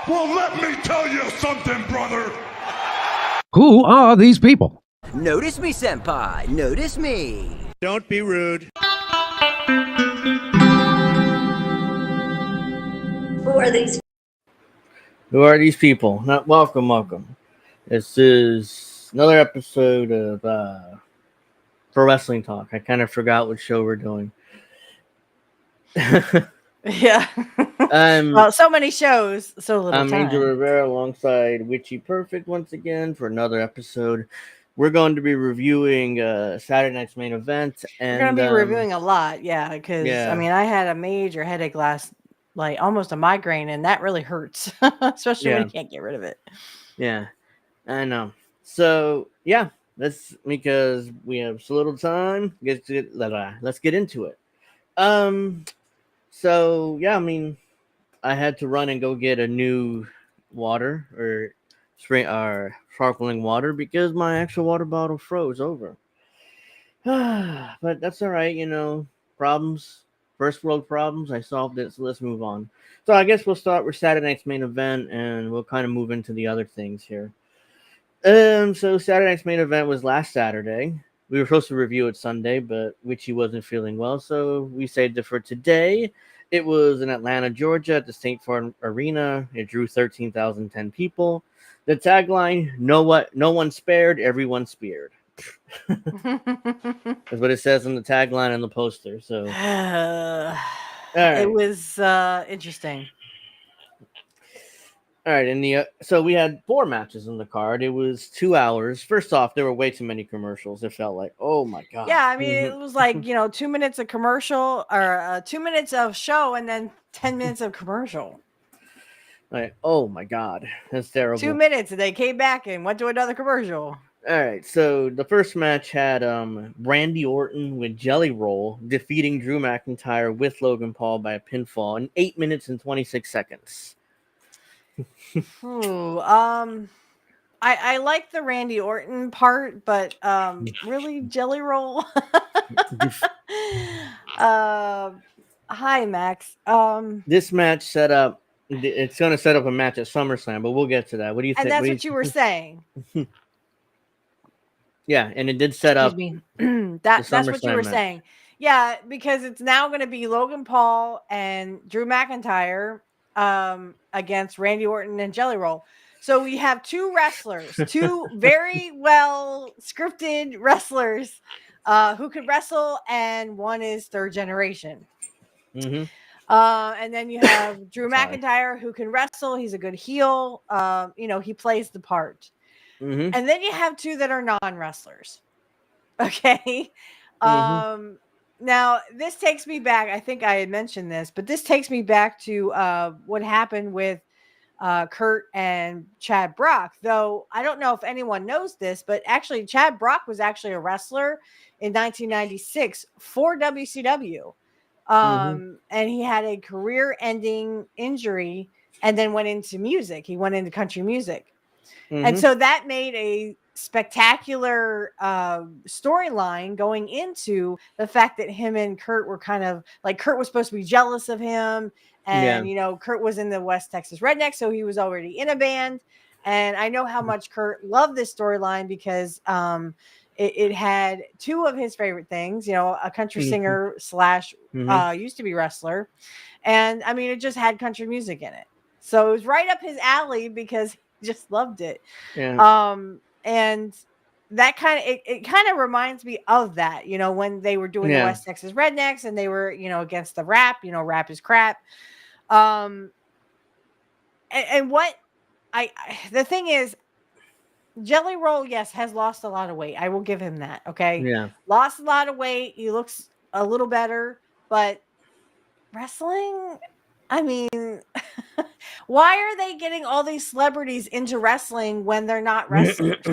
Well, let me tell you something, brother. Who are these people? Notice me, senpai. Notice me. Don't be rude. Who are these? Who are these people? Not welcome. This is another episode of Pro Wrestling Talk. I kind of forgot what show we're doing. Yeah. Well, so many shows, so little time. I'm Angel Rivera alongside Witchy Perfect once again for another episode. We're going to be reviewing Saturday night's main event. And we're going to be reviewing a lot, because, I mean, I had a major headache almost a migraine, and that really hurts, especially when you can't get rid of it. Yeah, I know. So, that's because we have so little time. Let's get into it. So, I mean, I had to run and go get a new water or sparkling water because my actual water bottle froze over. But that's all right, problems, first world problems. I solved it, so let's move on. So I guess we'll start with Saturday night's main event and we'll kind of move into the other things here. So Saturday night's main event was last Saturday. We were supposed to review it Sunday, but Witchy wasn't feeling well, so we saved it for today. It was in Atlanta, Georgia at the State Farm Arena. It drew 13,010 people. The tagline, no one spared, everyone speared. That's what it says in the tagline and the poster. So right. It was interesting. All right, so we had 4 matches in the card. It was 2 hours. First off, there were way too many commercials. It felt like, oh my god. Yeah, I mean, it was like 2 minutes of commercial or 2 minutes of show and then 10 minutes of commercial. Like, oh my god, that's terrible. 2 minutes, and they came back and went to another commercial. All right, so the first match had Randy Orton with Jelly Roll defeating Drew McIntyre with Logan Paul by a pinfall in 8 minutes and 26 seconds. I like the Randy Orton part, but really Jelly Roll. Hi Max. This match it's going to set up a match at SummerSlam, but we'll get to that. What do you think? And that's what you were saying. Yeah, and it did set up. That's what you were saying. Yeah, because it's now going to be Logan Paul and Drew McIntyre against Randy Orton and Jelly Roll. So we have 2 wrestlers, 2 very well scripted wrestlers who could wrestle, and one is third generation. Mm-hmm. And then you have Drew McIntyre who can wrestle. He's a good heel. He plays the part. And then you have two that are non-wrestlers. Okay. Now this takes me back. I think I had mentioned this, but this takes me back to what happened with Kurt and Chad Brock. Though I don't know if anyone knows this, but actually Chad Brock was actually a wrestler in 1996 for WCW. And he had a career-ending injury and then went into music. He went into country music. And so that made a spectacular storyline going into the fact that him and Kurt were kind of like, Kurt was supposed to be jealous of him. And, you know, Kurt was in the West Texas Rednecks, so he was already in a band. And I know how much Kurt loved this storyline because it had two of his favorite things, you know, a country singer slash used to be wrestler. And I mean, it just had country music in it. So it was right up his alley because just loved it. And that kind of it kind of reminds me of that, you know, when they were doing the West Texas Rednecks and they were, you know, against the rap, you know, rap is crap. And what the thing is, Jelly Roll, yes, has lost a lot of weight. I will give him that. Okay. Lost a lot of weight. He looks a little better, but wrestling, I mean, why are they getting all these celebrities into wrestling when they're not wrestlers?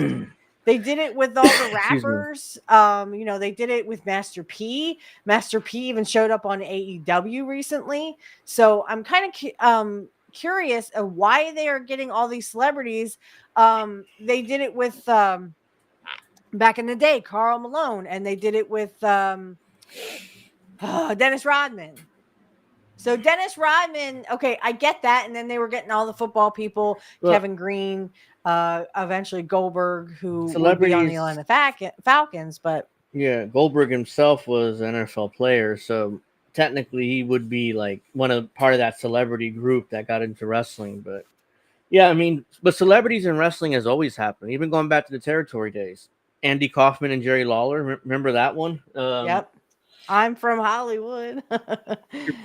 They did it with all the rappers. You know, they did it with Master P. Master P even showed up on AEW recently. So I'm kind of curious of why they are getting all these celebrities. They did it with back in the day, Karl Malone, and they did it with Dennis Rodman. So Dennis Rodman, okay, I get that. And then they were getting all the football people, Kevin Green, eventually Goldberg, who would be on the Atlanta Falcons. But yeah, Goldberg himself was an NFL player, so technically he would be like part of that celebrity group that got into wrestling. But yeah, I mean, but celebrities in wrestling has always happened, even going back to the territory days. Andy Kaufman and Jerry Lawler, remember that one? Yep. I'm from Hollywood.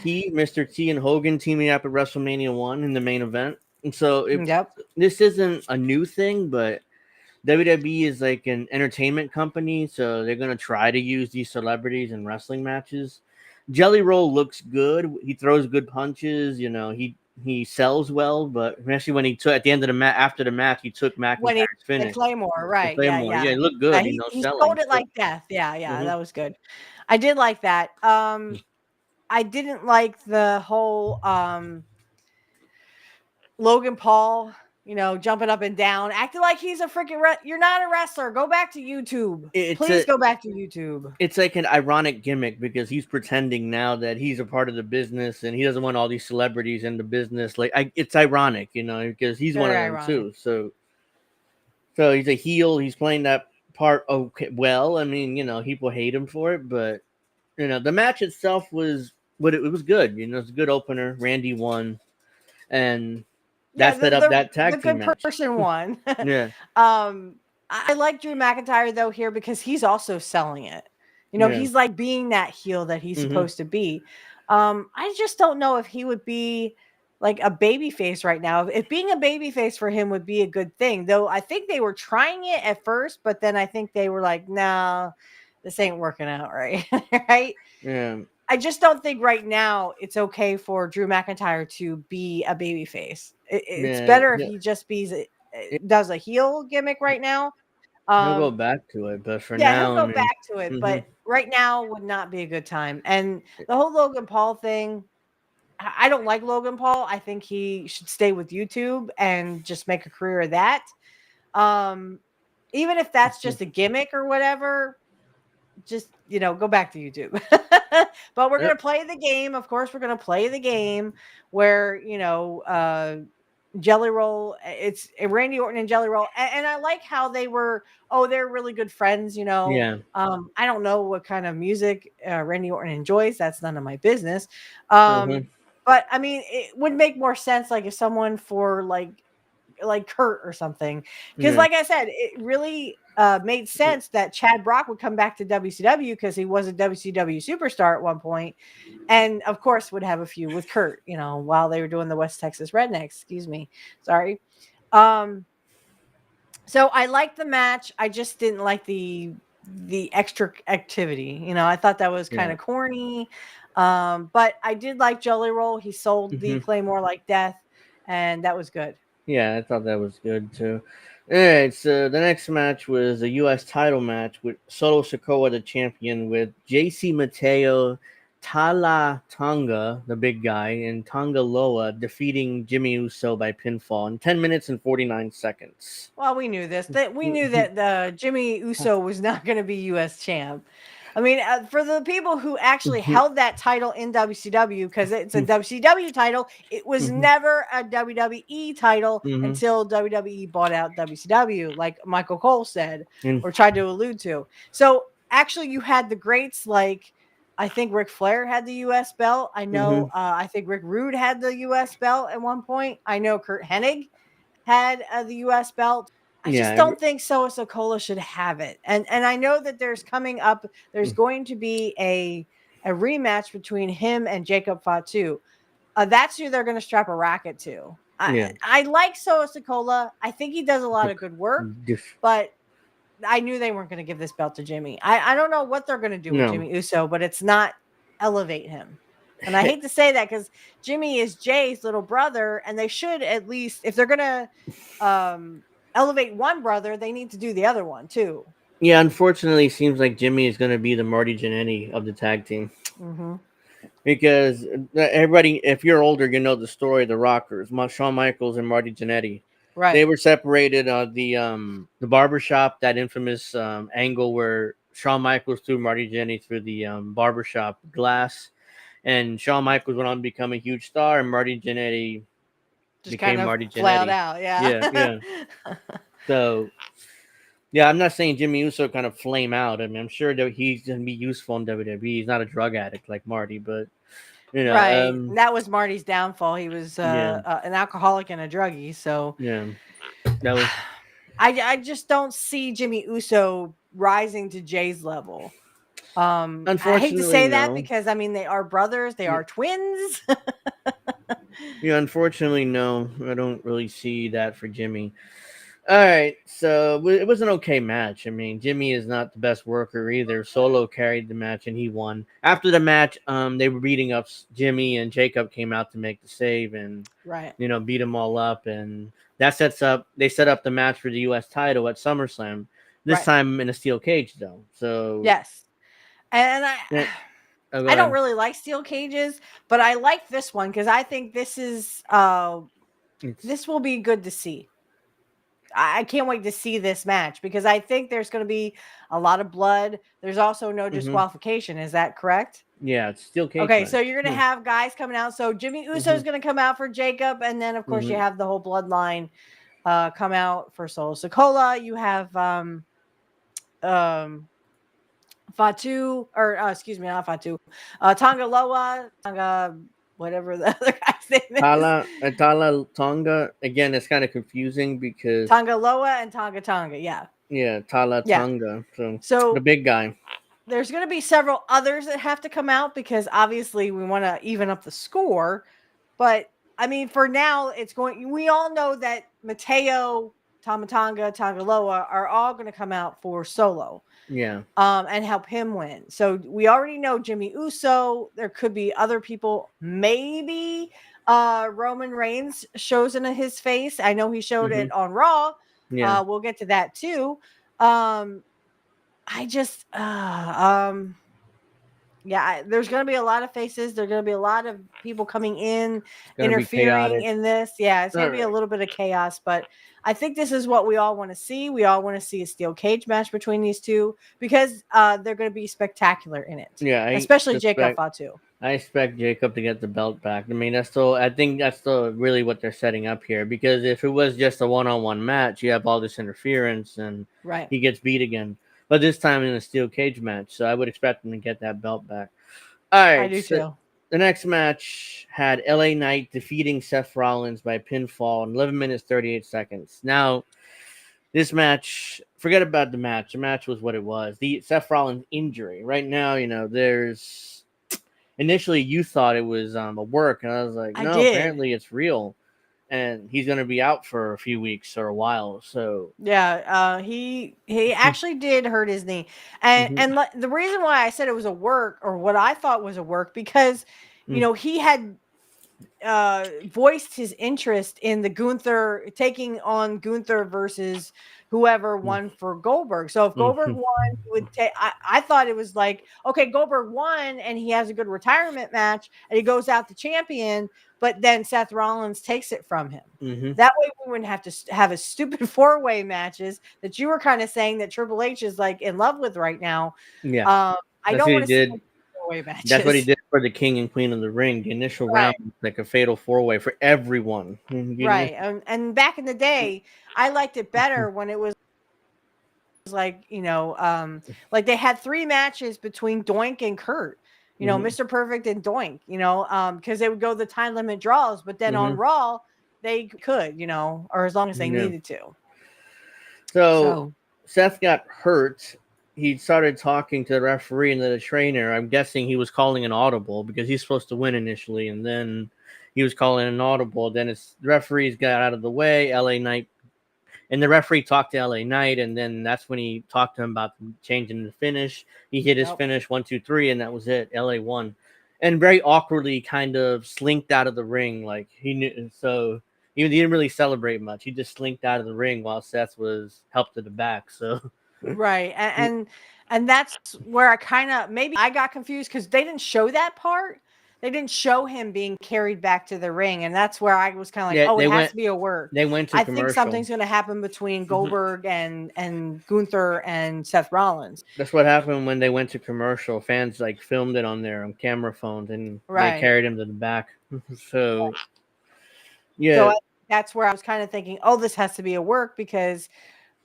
Mr. T and Hogan teaming up at WrestleMania 1 in the main event. And so this isn't a new thing, but WWE is like an entertainment company, so they're going to try to use these celebrities in wrestling matches. Jelly Roll looks good. He throws good punches. You know, he sells well, but especially when he took at the end of the match, after the match, he took McIntyre's finish. The Claymore, right? Claymore. Yeah, it looked good. He sold it like death. Yeah, that was good. I did like that. I didn't like the whole Logan Paul, you know, jumping up and down, acting like he's a freaking you're not a wrestler. Go back to YouTube. Please go back to YouTube. It's like an ironic gimmick because he's pretending now that he's a part of the business and he doesn't want all these celebrities in the business. Like it's ironic, you know, because he's one of them too. So he's a heel. He's playing that part okay. Well, I mean, you know, people hate him for it, but you know, the match itself was it was good. You know, it's a good opener. Randy won, and that set up that tag team match. Person won. Yeah. I like Drew McIntyre though here because he's also selling it. You know, he's like being that heel that he's supposed to be. I just don't know if he would be like a baby face right now. If being a baby face for him would be a good thing, though. I think they were trying it at first, but then I think they were like, "No, this ain't working out right." Right? Yeah. I just don't think right now it's okay for Drew McIntyre to be a baby face. It's better if he just does a heel gimmick right now. He'll go back to it, but for now, he'll go back to it. But right now would not be a good time. And the whole Logan Paul thing, I don't like Logan Paul. I think he should stay with YouTube and just make a career of that. Even if that's just a gimmick or whatever, just, you know, go back to YouTube. But we're going to play the game. Of course, we're going to play the game where, you know, Jelly Roll, it's Randy Orton and Jelly Roll. And I like how they're really good friends, you know. Yeah. I don't know what kind of music Randy Orton enjoys. That's none of my business. But I mean, it would make more sense like if someone for like Kurt or something. Because like I said, it really made sense that Chad Brock would come back to WCW because he was a WCW superstar at one point, and of course would have a feud with Kurt, you know, while they were doing the West Texas Rednecks. Excuse me, sorry. So I liked the match. I just didn't like the extra activity. I thought that was kind Yeah. of corny. But I did like Jelly Roll. He sold the Claymore like death, and that was good. Yeah, I thought that was good too. All right, so the next match was a U.S. title match with Solo Sikoa, the champion, with JC Mateo, Tala Tonga, the big guy, and Tonga Loa defeating Jimmy Uso by pinfall in 10 minutes and 49 seconds. Well, we knew this. That we knew that Jimmy Uso was not going to be U.S. champ. I mean, for the people who actually held that title in WCW, because it's a WCW title, it was never a WWE title until WWE bought out WCW, like Michael Cole said or tried to allude to. So actually, you had the greats like I think Ric Flair had the U.S. belt. I know. I think Rick Rude had the U.S. belt at one point. I know Kurt Hennig had the U.S. belt. I just don't think Solo Sikoa should have it. And I know that there's going to be a rematch between him and Jacob Fatu. That's who they're going to strap a racket to. I like Solo Sikoa. I think he does a lot of good work, but I knew they weren't going to give this belt to Jimmy. I don't know what they're going to do with Jimmy Uso, but it's not elevate him. And I hate to say that because Jimmy is Jay's little brother, and they should at least, if they're going to elevate one brother, they need to do the other one too. Yeah, unfortunately, it seems like Jimmy is going to be the Marty Jannetty of the tag team. Because everybody, if you're older, you know the story of the Rockers, Shawn Michaels and Marty Jannetty. Right. They were separated. The barbershop, that infamous angle where Shawn Michaels threw Marty Jannetty through the barbershop glass, and Shawn Michaels went on to become a huge star, and Marty Jannetty just became kind of Marty flat Jannetty. out. Yeah. So, yeah, I'm not saying Jimmy Uso kind of flame out. I mean, I'm sure that he's going to be useful in WWE. He's not a drug addict like Marty, but right. That was Marty's downfall. He was an alcoholic and a druggie. So that was. I just don't see Jimmy Uso rising to Jay's level. I hate to say that because I mean they are brothers, they are twins. Unfortunately, no, I don't really see that for Jimmy. All right, so it was an okay match. I mean, Jimmy is not the best worker either. Solo carried the match and he won. After the match, they were beating up Jimmy, and Jacob came out to make the save and beat them all up, and that they set up the match for the U.S. title at SummerSlam. This time in a steel cage, though. So yes, and I don't really like steel cages, but I like this one because I think this is this will be good to see. I can't wait to see this match because I think there's going to be a lot of blood. There's also no disqualification. Is that correct? Yeah, it's steel cage. Okay, so you're going to have guys coming out. So Jimmy Uso is going to come out for Jacob, and then of course you have the whole bloodline come out for Solo Sikoa. You have Fatu, or excuse me, not Fatu, Tonga Loa, Tonga, whatever the other guy's name is. Tala Tonga. Again, it's kind of confusing because Tonga Loa and Tonga, yeah. Yeah, Tala Tonga. So the big guy. There's going to be several others that have to come out because obviously we want to even up the score. But I mean, for now, we all know that Mateo, Tonga Loa are all going to come out for Solo. Yeah. And help him win. So we already know Jimmy Uso. There could be other people. Maybe Roman Reigns shows into his face. I know he showed it on Raw. Yeah. We'll get to that too. I just there's going to be a lot of faces. There's going to be a lot of people coming in, interfering in this. Yeah, it's going to be a little bit of chaos, but I think this is what we all want to see. We all want to see a steel cage match between these two because they're going to be spectacular in it. Yeah, especially Jacob Fatu. I expect Jacob to get the belt back. I mean, I think that's still really what they're setting up here. Because if it was just a one-on-one match, you have all this interference and he gets beat again. But this time in a steel cage match, so I would expect him to get that belt back. All right, I do too. The next match had LA Knight defeating Seth Rollins by pinfall in 11 minutes 38 seconds. Now, this match, forget about the match. The match was what it was. The Seth Rollins injury. Right now, initially you thought it was a work, and I was like, no, apparently it's real. and he's going to be out for a few weeks or a while. So yeah, he actually did hurt his knee, and the reason why I said it was a work, or what I thought was a work, because he had voiced his interest in the Gunther, taking on Gunther versus whoever won for Goldberg. So if Goldberg won, he would take. I thought it was like, okay, Goldberg won and he has a good retirement match and he goes out the champion, but then Seth Rollins takes it from him. That way we wouldn't have to have a stupid 4-way matches that you were kind of saying that Triple H is like in love with right now. Yeah, I don't want to see matches. That's what he did for the King and Queen of the Ring. The initial round, like a fatal 4-way for everyone. Right. And back in the day, I liked it better when it was like, like they had 3 matches between Doink and Kurt, Mr. Perfect and Doink, because they would go the time limit draws, but then on Raw, they could, or as long as they needed to. So Seth got hurt. He started talking to the referee and the trainer. I'm guessing he was calling an audible because he's supposed to win initially, and then he was calling an audible. Then the referees got out of the way. LA Knight, and the referee talked to LA Knight, and then that's when he talked to him about changing the finish. He hit his finish 1, 2, 3, and that was it. LA won, and very awkwardly kind of slinked out of the ring, like he knew. So he didn't really celebrate much. He just slinked out of the ring while Seth was helped to the back. So. Right. And that's where I kind of maybe I got confused because they didn't show that part. They didn't show him being carried back to the ring, and that's where I was kind of like, it has to be a work. They went to commercial. I think something's going to happen between Goldberg and Gunther and Seth Rollins. That's what happened when they went to commercial. Fans like filmed it on their camera phones, and they carried him to the back. So, yeah. So that's where I was kind of thinking, oh, this has to be a work because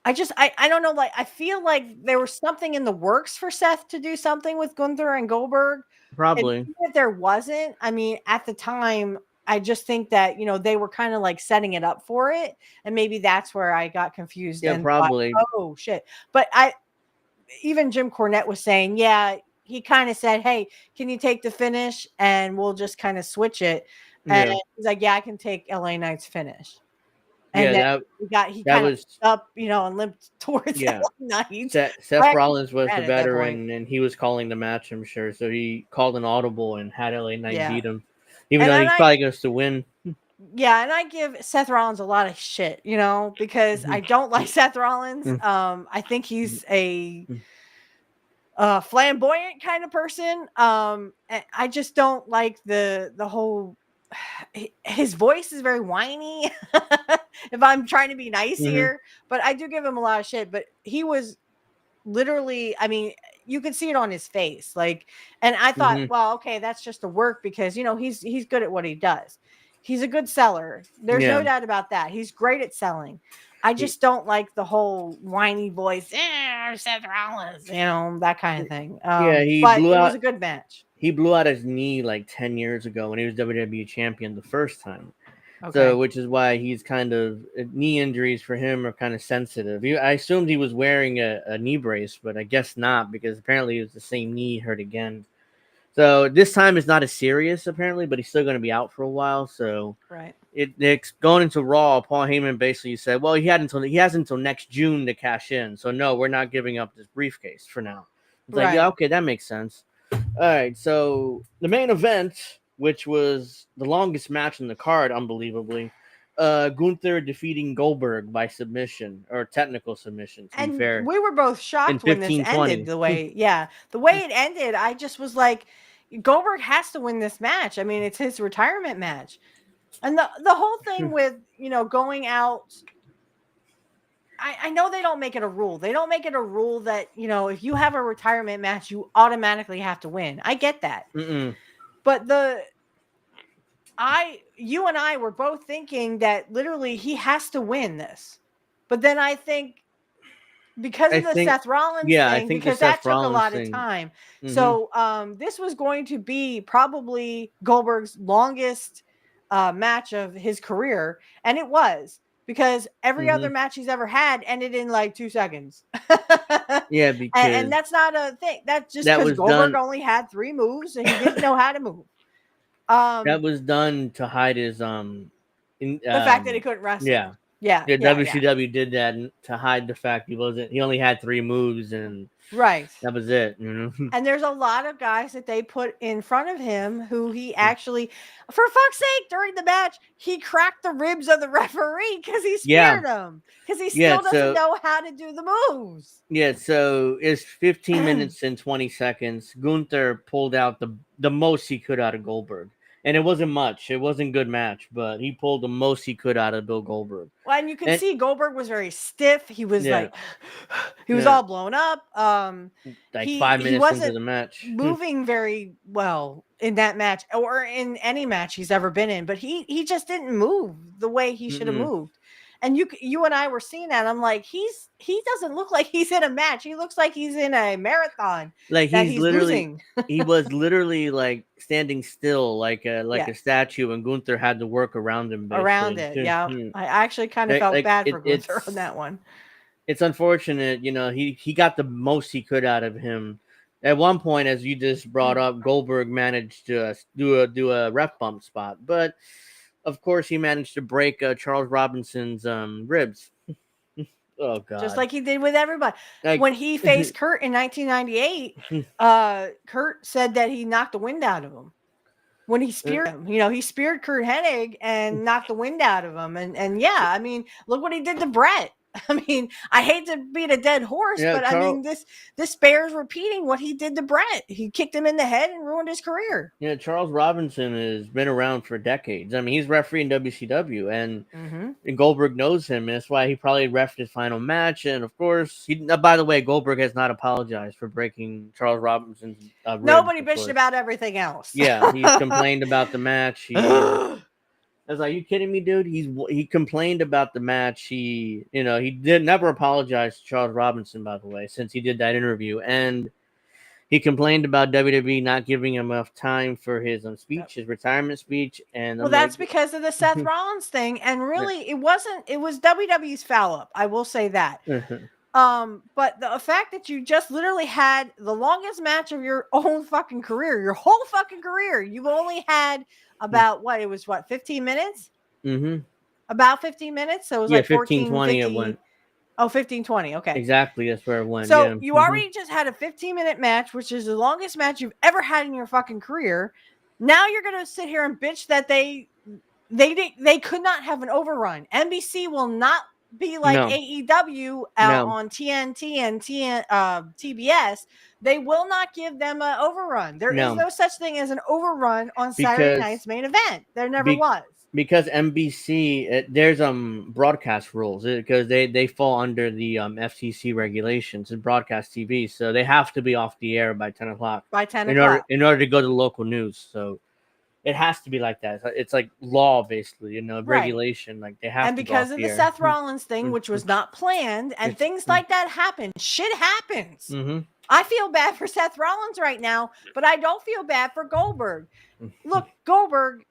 I don't know. Like, I feel like there was something in the works for Seth to do something with Gunther and Goldberg. Probably. If there wasn't, I mean, at the time, I just think that, they were kind of like setting it up for it. And maybe that's where I got confused. Yeah, and probably. Thought, oh, shit. But even Jim Cornette was saying, yeah, he kind of said, hey, can you take the finish and we'll just kind of switch it. And he's like, yeah, I can take LA Knight's finish. And he kind of up, and limped towards LA Knight. Seth Rollins was the veteran, and he was calling the match, I'm sure. So he called an audible and had LA Knight beat him, even though he probably goes to win. Yeah, and I give Seth Rollins a lot of shit, because I don't like Seth Rollins. I think he's a flamboyant kind of person. And I just don't like the whole. His voice is very whiny. If I'm trying to be nice here, but I do give him a lot of shit. But he was literally, I mean, you could see it on his face. Like, and I thought, well, okay, that's just a work because he's good at what he does. He's a good seller. There's no doubt about that. He's great at selling. I just don't like the whole whiny voice, Seth Rollins, that kind of thing. But it was a good match. He blew out his knee like 10 years ago when he was WWE champion the first time. Okay. So, which is why he's kind of knee injuries for him are kind of sensitive. I assumed he was wearing a knee brace, but I guess not because apparently it was the same knee hurt again. So this time is not as serious apparently, but he's still going to be out for a while. So it's going into Raw. Paul Heyman basically said, well, he has until next June to cash in. So no, we're not giving up this briefcase for now. It's like, yeah, okay, that makes sense. All right, so the main event, which was the longest match in the card, unbelievably, Gunther defeating Goldberg by submission or technical submission. To be fair, we were both shocked when this ended the way it ended. I just was like, Goldberg has to win this match. I mean, it's his retirement match, and the whole thing with going out. I know they don't make it a rule. They don't make it a rule that, if you have a retirement match, you automatically have to win. I get that. But you and I were both thinking that literally he has to win this. But then I think because of the Seth Rollins thing, because that took a lot of time. So this was going to be probably Goldberg's longest match of his career. And it was. Because every other match he's ever had ended in like 2 seconds. Yeah, because and that's not a thing. That's just because Goldberg only had 3 moves and he didn't know how to move. That was done to hide his The fact that he couldn't wrestle. Yeah. Yeah. WCW did that to hide the fact he only had 3 moves, and right. that was it. And there's a lot of guys that they put in front of him who he actually, for fuck's sake, during the match, he cracked the ribs of the referee because he speared him. Because he still doesn't know how to do the moves. Yeah, so it's 15 minutes and 20 seconds. Gunther pulled out the most he could out of Goldberg. And it wasn't much. It wasn't a good match, but he pulled the most he could out of Bill Goldberg. Well, and you can see Goldberg was very stiff. He was he was all blown up. 5 minutes into the match. Moving very well in that match or in any match he's ever been in, but he just didn't move the way he should have moved. And you and I were seeing that. I'm like, he doesn't look like he's in a match. He looks like he's in a marathon. Like he's literally he was literally like standing still like a statue, and Gunther had to work around him. Basically. Around it, yeah. I actually kind of felt bad for Gunther on that one. It's unfortunate, he got the most he could out of him. At one point, as you just brought up, Goldberg managed to do a ref bump spot, but of course, he managed to break Charles Robinson's ribs. Oh God! Just like he did with everybody. When he faced Kurt in 1998, Kurt said that he knocked the wind out of him when he speared him. He speared Kurt Hennig and knocked the wind out of him. And yeah, I mean, look what he did to Brett. I mean, I hate to beat a dead horse, but I mean, this bears repeating what he did to Brett. He kicked him in the head and ruined his career. Yeah, Charles Robinson has been around for decades. I mean, he's refereeing WCW, and Goldberg knows him, and that's why he probably refed his final match. And of course, by the way, Goldberg has not apologized for breaking Charles Robinson's ribs. Nobody bitched about everything else. Yeah, he's complained about the match. I was like, "Are you kidding me, dude?" He complained about the match. He did never apologize to Charles Robinson, by the way, since he did that interview, and he complained about WWE not giving him enough time for his speech, his retirement speech. And that's because of the Seth Rollins thing, and really, it wasn't. It was WWE's foul up. I will say that. But the fact that you just literally had the longest match of your own fucking career, your whole fucking career, you only had about 15 minutes? About 15 minutes? So it was like 14, 20 it went. Oh, 15, 20. Okay. Exactly. That's where it went. So you already just had a 15-minute match, which is the longest match you've ever had in your fucking career. Now you're going to sit here and bitch that they could not have an overrun. NBC will not be like AEW on TNT and TBS. They will not give them an overrun. There is no such thing as an overrun on Saturday night's main event. There never was. Because NBC, there's broadcast rules because they fall under the FCC regulations and broadcast TV, so they have to be off the air by 10 o'clock. By 10 o'clock. In order to go to local news, so it has to be like that. It's like law, basically, regulation. Like they have. And because of the Seth Rollins thing, which was not planned, and things like that happen. Shit happens. I feel bad for Seth Rollins right now, but I don't feel bad for Goldberg. Look, Goldberg,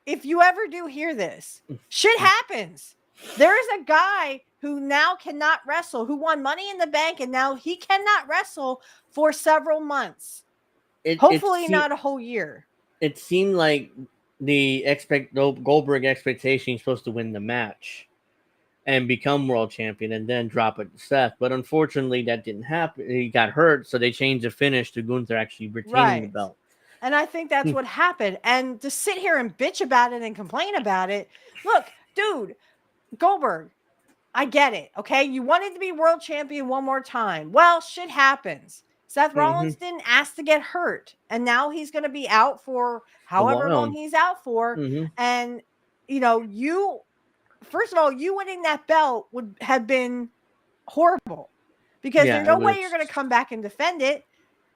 if you ever do hear this, shit happens. There is a guy who now cannot wrestle, who won Money in the Bank, and now he cannot wrestle for several months. Hopefully not a whole year. It seemed like the Goldberg expectation he's supposed to win the match and become world champion and then drop it to Seth. But unfortunately, that didn't happen. He got hurt, so they changed the finish to Gunther actually retaining the belt. And I think that's what happened. And to sit here and bitch about it and complain about it, look, dude, Goldberg, I get it, okay? You wanted to be world champion one more time. Well, shit happens. Seth Rollins didn't ask to get hurt, and now he's going to be out for however long he's out for. And, first of all, you winning that belt would have been horrible because there's no way you're going to come back and defend it.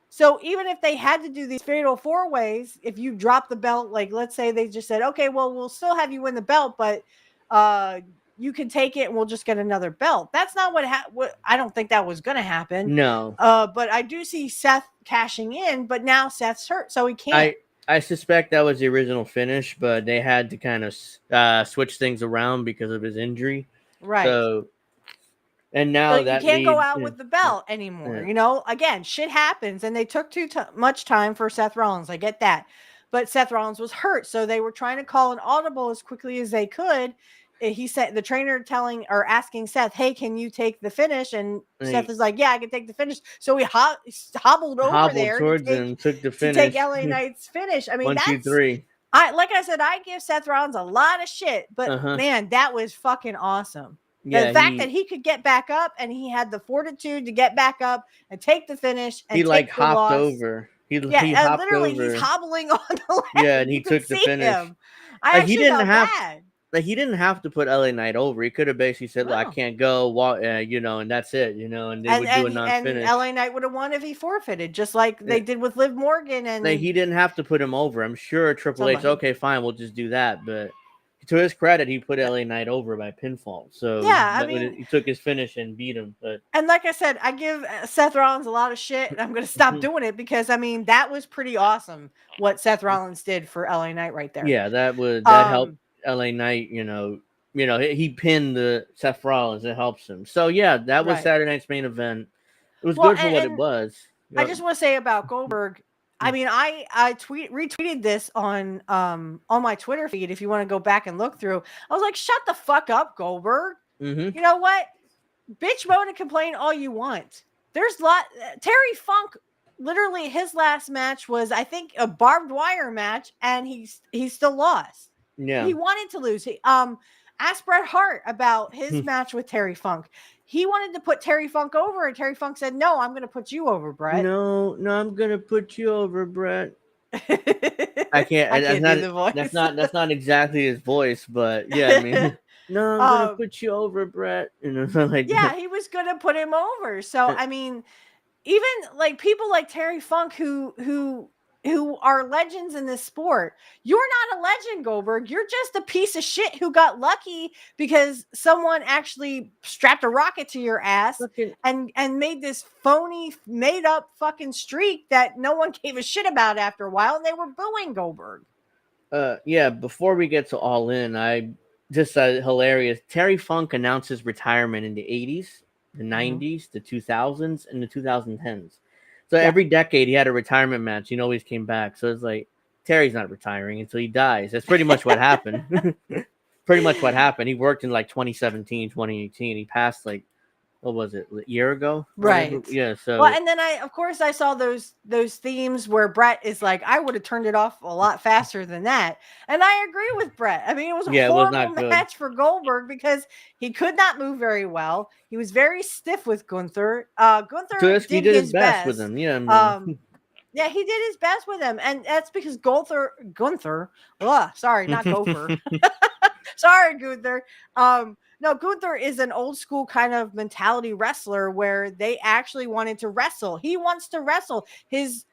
So even if they had to do these fatal 4-ways, if you drop the belt, like let's say they just said, okay, well, we'll still have you win the belt, but you can take it and we'll just get another belt. That's not what I don't think that was going to happen. No. But I do see Seth cashing in, but now Seth's hurt, so he can't. I suspect that was the original finish, but they had to kind of switch things around because of his injury. Right. So, and now you can't go out with the belt anymore. Again, shit happens, and they took too much time for Seth Rollins. I get that. but Seth Rollins was hurt, so they were trying to call an audible as quickly as they could. He said the trainer asking Seth, "Hey, can you take the finish?" And Seth is like, "Yeah, I can take the finish." So he hobbled over there towards him, took the finish. to take LA Knight's finish. I mean, 1, 2, that's 3. like I said, I give Seth Rollins a lot of shit, but man, that was fucking awesome. Yeah, the fact that he could get back up and he had the fortitude to get back up and take the finish and he hopped loss. over. He hopped literally over. He's hobbling on the leg. Yeah, and he took the finish. Him. I actually felt bad. He didn't have to put LA Knight over. He could have basically said, "I can't go," walk, and that's it, and they would do a non-finish. And LA Knight would have won if he forfeited, just like they did with Liv Morgan. And he didn't have to put him over. I'm sure Triple H, okay, fine, we'll just do that. But to his credit, he put LA Knight over by pinfall. So he took his finish and beat him. And like I said, I give Seth Rollins a lot of shit, and I'm going to stop doing it because that was pretty awesome what Seth Rollins did for LA Knight right there. Yeah, that helped LA Knight. He pinned the Seth Rollins. It helps him. So yeah, that was Saturday night's main event. It was good for what it was. I just want to say about Goldberg. I mean, I retweeted this on my Twitter feed. If you want to go back and look through, I was like, "Shut the fuck up, Goldberg." You know what? Bitch, moan and complain all you want. There's Terry Funk. Literally, his last match was, I think, a barbed wire match, and he still lost. Yeah, he wanted to lose. Ask Bret Hart about his match with Terry Funk. He wanted to put Terry Funk over, and Terry Funk said, "No, I'm going to put you over, Bret." No, I'm going to put you over, Bret. I can't do the voice. That's not exactly his voice, but yeah, I mean, no, I'm going to put you over, Bret. He was going to put him over. So I mean, even like people like Terry Funk who are legends in this sport. You're not a legend, Goldberg. You're just a piece of shit who got lucky because someone actually strapped a rocket to your ass and made this phony, made up fucking streak that no one gave a shit about after a while, and they were booing Goldberg. Yeah, before we get to All In, I just hilarious. Terry Funk announced his retirement in the 80s, the 90s, the 2000s, and the 2010s. So every decade he had a retirement match. He always came back. So it's like, Terry's not retiring until he dies. That's pretty much what happened. Pretty much what happened. He worked in 2017, 2018. He passed what was it, a year ago? Right. Yeah. So well, and then I saw those themes where Bret is like, I would have turned it off a lot faster than that. And I agree with Bret. I mean, it was a horrible match for Goldberg because he could not move very well. He was very stiff with Gunther. Gunther did his best with him. Yeah. Yeah, he did his best with him, and that's because Gunther. Sorry, not Gopher. Sorry, Gunther. No, Gunther is an old school kind of mentality wrestler where they actually wanted to wrestle. He wants to wrestle. His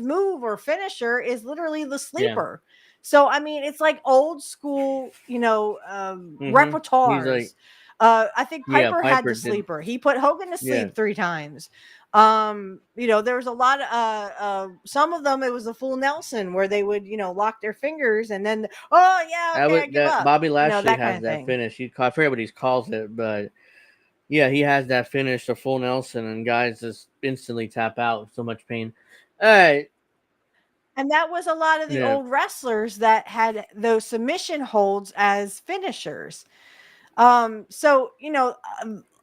move or finisher is literally the sleeper. Yeah. So I mean, it's like old school, repertoires. I think Piper had the sleeper. He put Hogan to sleep 3 times. There was a lot of some of them it was a full Nelson where they would lock their fingers and then I give up. Bobby Lashley has that finish. I forget what he calls it, but yeah, he has that finish, a full Nelson, and guys just instantly tap out with so much pain. All right. And that was a lot of the old wrestlers that had those submission holds as finishers.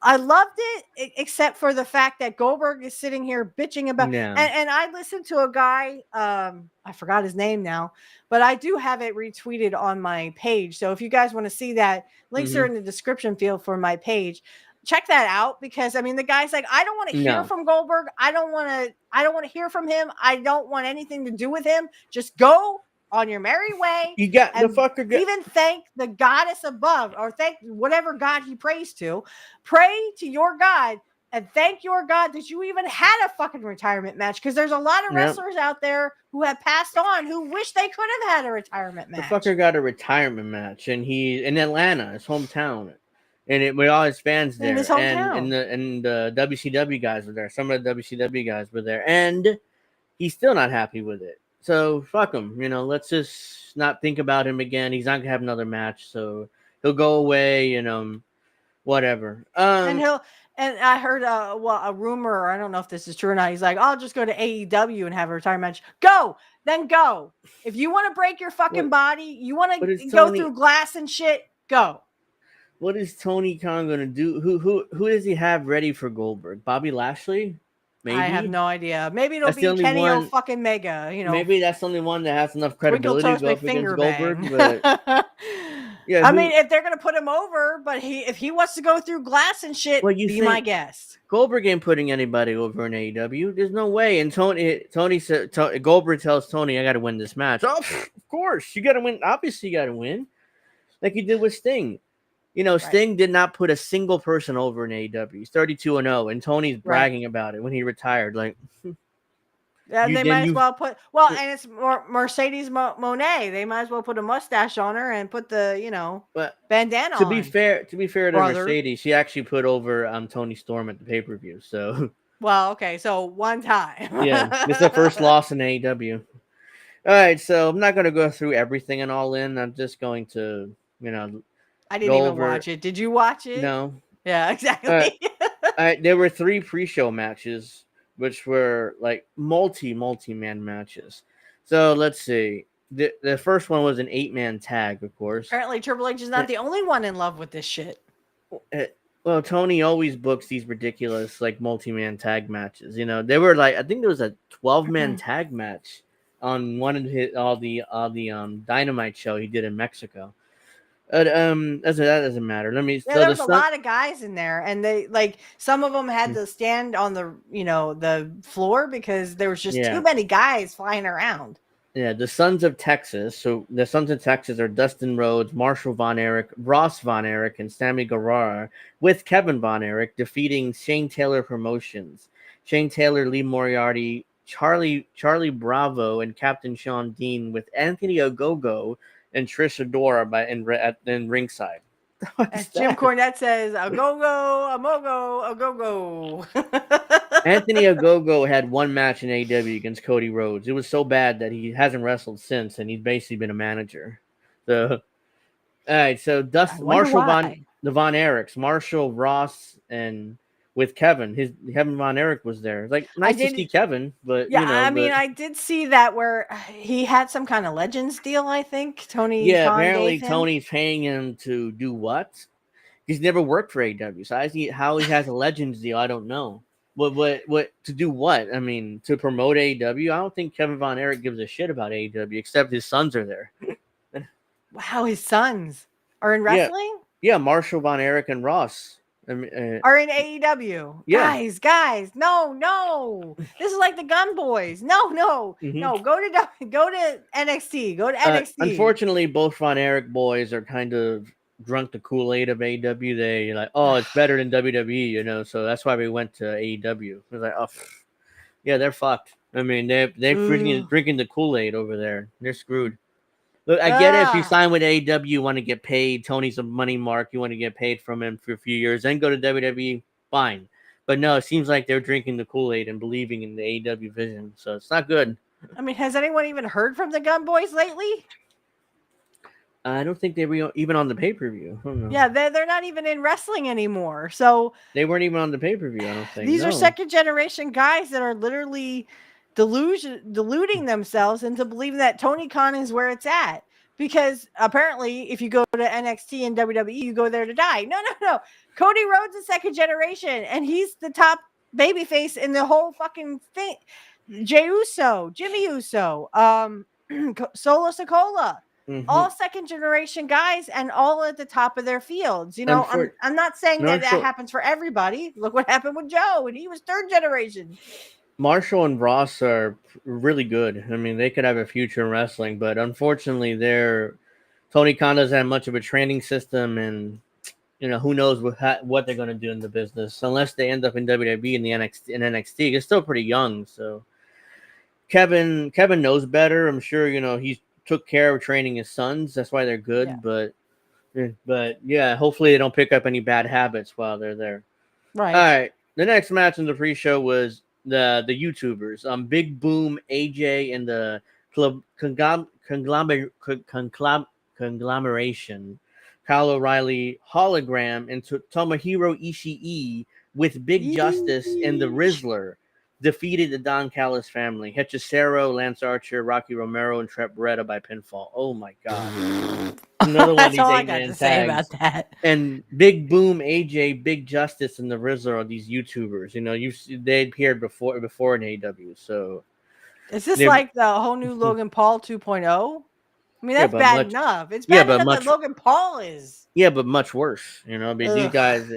I loved it, except for the fact that Goldberg is sitting here bitching about. And I listened to a guy, I forgot his name now, but I do have it retweeted on my page. So if you guys want to see that, links are in the description field for my page. Check that out because the guy's like, I don't want to hear from Goldberg. I don't want to hear from him. I don't want anything to do with him. Just go on your merry way. You got the fucker. Even thank the goddess above, or thank whatever God he prays to. Pray to your God and thank your God that you even had a fucking retirement match. Because there's a lot of wrestlers out there who have passed on who wish they could have had a retirement match. The fucker got a retirement match, and he in Atlanta, his hometown, and with all his fans there, in his hometown. and the WCW guys were there. Some of the WCW guys were there, and he's still not happy with it. So fuck him, let's just not think about him again. He's not gonna have another match, so he'll go away, whatever. And I heard a rumor, or I don't know if this is true or not. He's like, I'll just go to AEW and have a retirement match. Go, then go. If you want to break your fucking body, you want to go through glass and shit, go. What is Tony Khan gonna do? Who does he have ready for Goldberg? Bobby Lashley? Maybe. I have no idea. Maybe it'll be Kenny O fucking Mega. Maybe that's the only one that has enough credibility to go up against Goldberg. But yeah, I mean, if they're gonna put him over, but if he wants to go through glass and shit, be my guest. Goldberg ain't putting anybody over in AEW. There's no way. And Tony said, Goldberg tells Tony, "I got to win this match." Oh, of course, you got to win. Obviously, you got to win, like he did with Sting. Sting did not put a single person over in AEW. He's 32-0, and Tony's bragging about it when he retired. Like, yeah, they might as well put and it's Mercedes Moné. They might as well put a mustache on her and put the bandana on. To be fair to Mercedes, she actually put over Tony Storm at the pay-per-view. So okay, so one time. Yeah, it's the first loss in AEW. All right, so I'm not going to go through everything and all in. I'm just going to I didn't even watch it. Did you watch it? No. Yeah, exactly. All right, there were 3 pre-show matches, which were like multi-man matches. So let's see. The first one was an 8-man tag, of course. Apparently, Triple H is not the only one in love with this shit. Well, Tony always books these ridiculous like multi-man tag matches. They were like, I think there was a 12-man tag match on one of the Dynamite show he did in Mexico. That doesn't matter. There was a lot of guys in there, and they some of them had to stand on the the floor because there was just too many guys flying around. Yeah, the Sons of Texas. So the Sons of Texas are Dustin Rhodes, Marshall Von Erich, Ross Von Erich, and Sammy Guevara, with Kevin Von Erich defeating Shane Taylor Promotions, Shane Taylor, Lee Moriarty, Charlie Bravo, and Captain Sean Dean, with Anthony Ogogo and Trish Adora in ringside. As Jim Cornette says, a go-go, a mogo, a go-go. Anthony Ogogo had 1 match in AEW against Cody Rhodes. It was so bad that he hasn't wrestled since, and he's basically been a manager. So, all right, so Marshall the Von Erichs, Marshall, Ross, and with Kevin. Kevin Von Erich was there. Like, nice to see Kevin, but I did see that where he had some kind of Legends deal, I think. Tony. Yeah, apparently Tony's paying him to do what? He's never worked for AEW, so how he has a Legends deal, I don't know. What to do what? I mean, to promote AEW? I don't think Kevin Von Erich gives a shit about AEW, except his sons are there. Wow, his sons are in wrestling? Yeah, Marshall Von Erich and Ross. Are in AEW. Yeah. Guys, no. This is like the Gun Boys. No. No, go to NXT. Go to NXT. Unfortunately, both Von Erich boys are kind of drunk the Kool-Aid of AEW. They're like, oh, it's better than WWE, so that's why we went to AEW. It was like, oh, yeah, they're fucked. I mean, they're freaking drinking the Kool-Aid over there. They're screwed. Look, I get it. If you sign with AEW, you want to get paid. Tony's a money mark. You want to get paid from him for a few years, then go to WWE. Fine. But no, it seems like they're drinking the Kool-Aid and believing in the AEW vision. So it's not good. I mean, has anyone even heard from the Gun Boys lately? I don't think they were even on the pay-per-view. Yeah, they're not even in wrestling anymore. So they weren't even on the pay-per-view, I don't think. These are second-generation guys that are literally deluding themselves into believing that Tony Khan is where it's at, because apparently if you go to NXT and WWE, you go there to die. No. Cody Rhodes is second generation, and he's the top babyface in the whole fucking thing. Jey Uso, Jimmy Uso, Solo Sikoa, all second generation guys, and all at the top of their fields. I'm not saying that happens for everybody. Look what happened with Joe, and he was third generation. Marshall and Ross are really good. I mean, they could have a future in wrestling, but unfortunately, Tony Khan doesn't have much of a training system, and who knows what they're going to do in the business unless they end up in WWE and NXT. They're still pretty young, so Kevin knows better. I'm sure he took care of training his sons. That's why they're good. Yeah. But yeah, hopefully they don't pick up any bad habits while they're there. Right. All right. The next match in the pre-show was the YouTubers, Big Boom, AJ, and the conglomeration Kyle O'Reilly hologram, and Tomohiro Ishii with Big Justice and the Rizzler defeated the Don Callis family. Hechicero, Lance Archer, Rocky Romero, and Trent Beretta by pinfall. Oh my god. Another one of That's these all I 8-man got to say about tags. that. And Big Boom, AJ, Big Justice, and the Rizzler are these YouTubers. You know, they appeared before in AEW. So is this like the whole new Logan Paul 2.0? I mean, that's bad enough. It's bad enough that Logan Paul is. Yeah, but much worse. You know, I mean, these guys,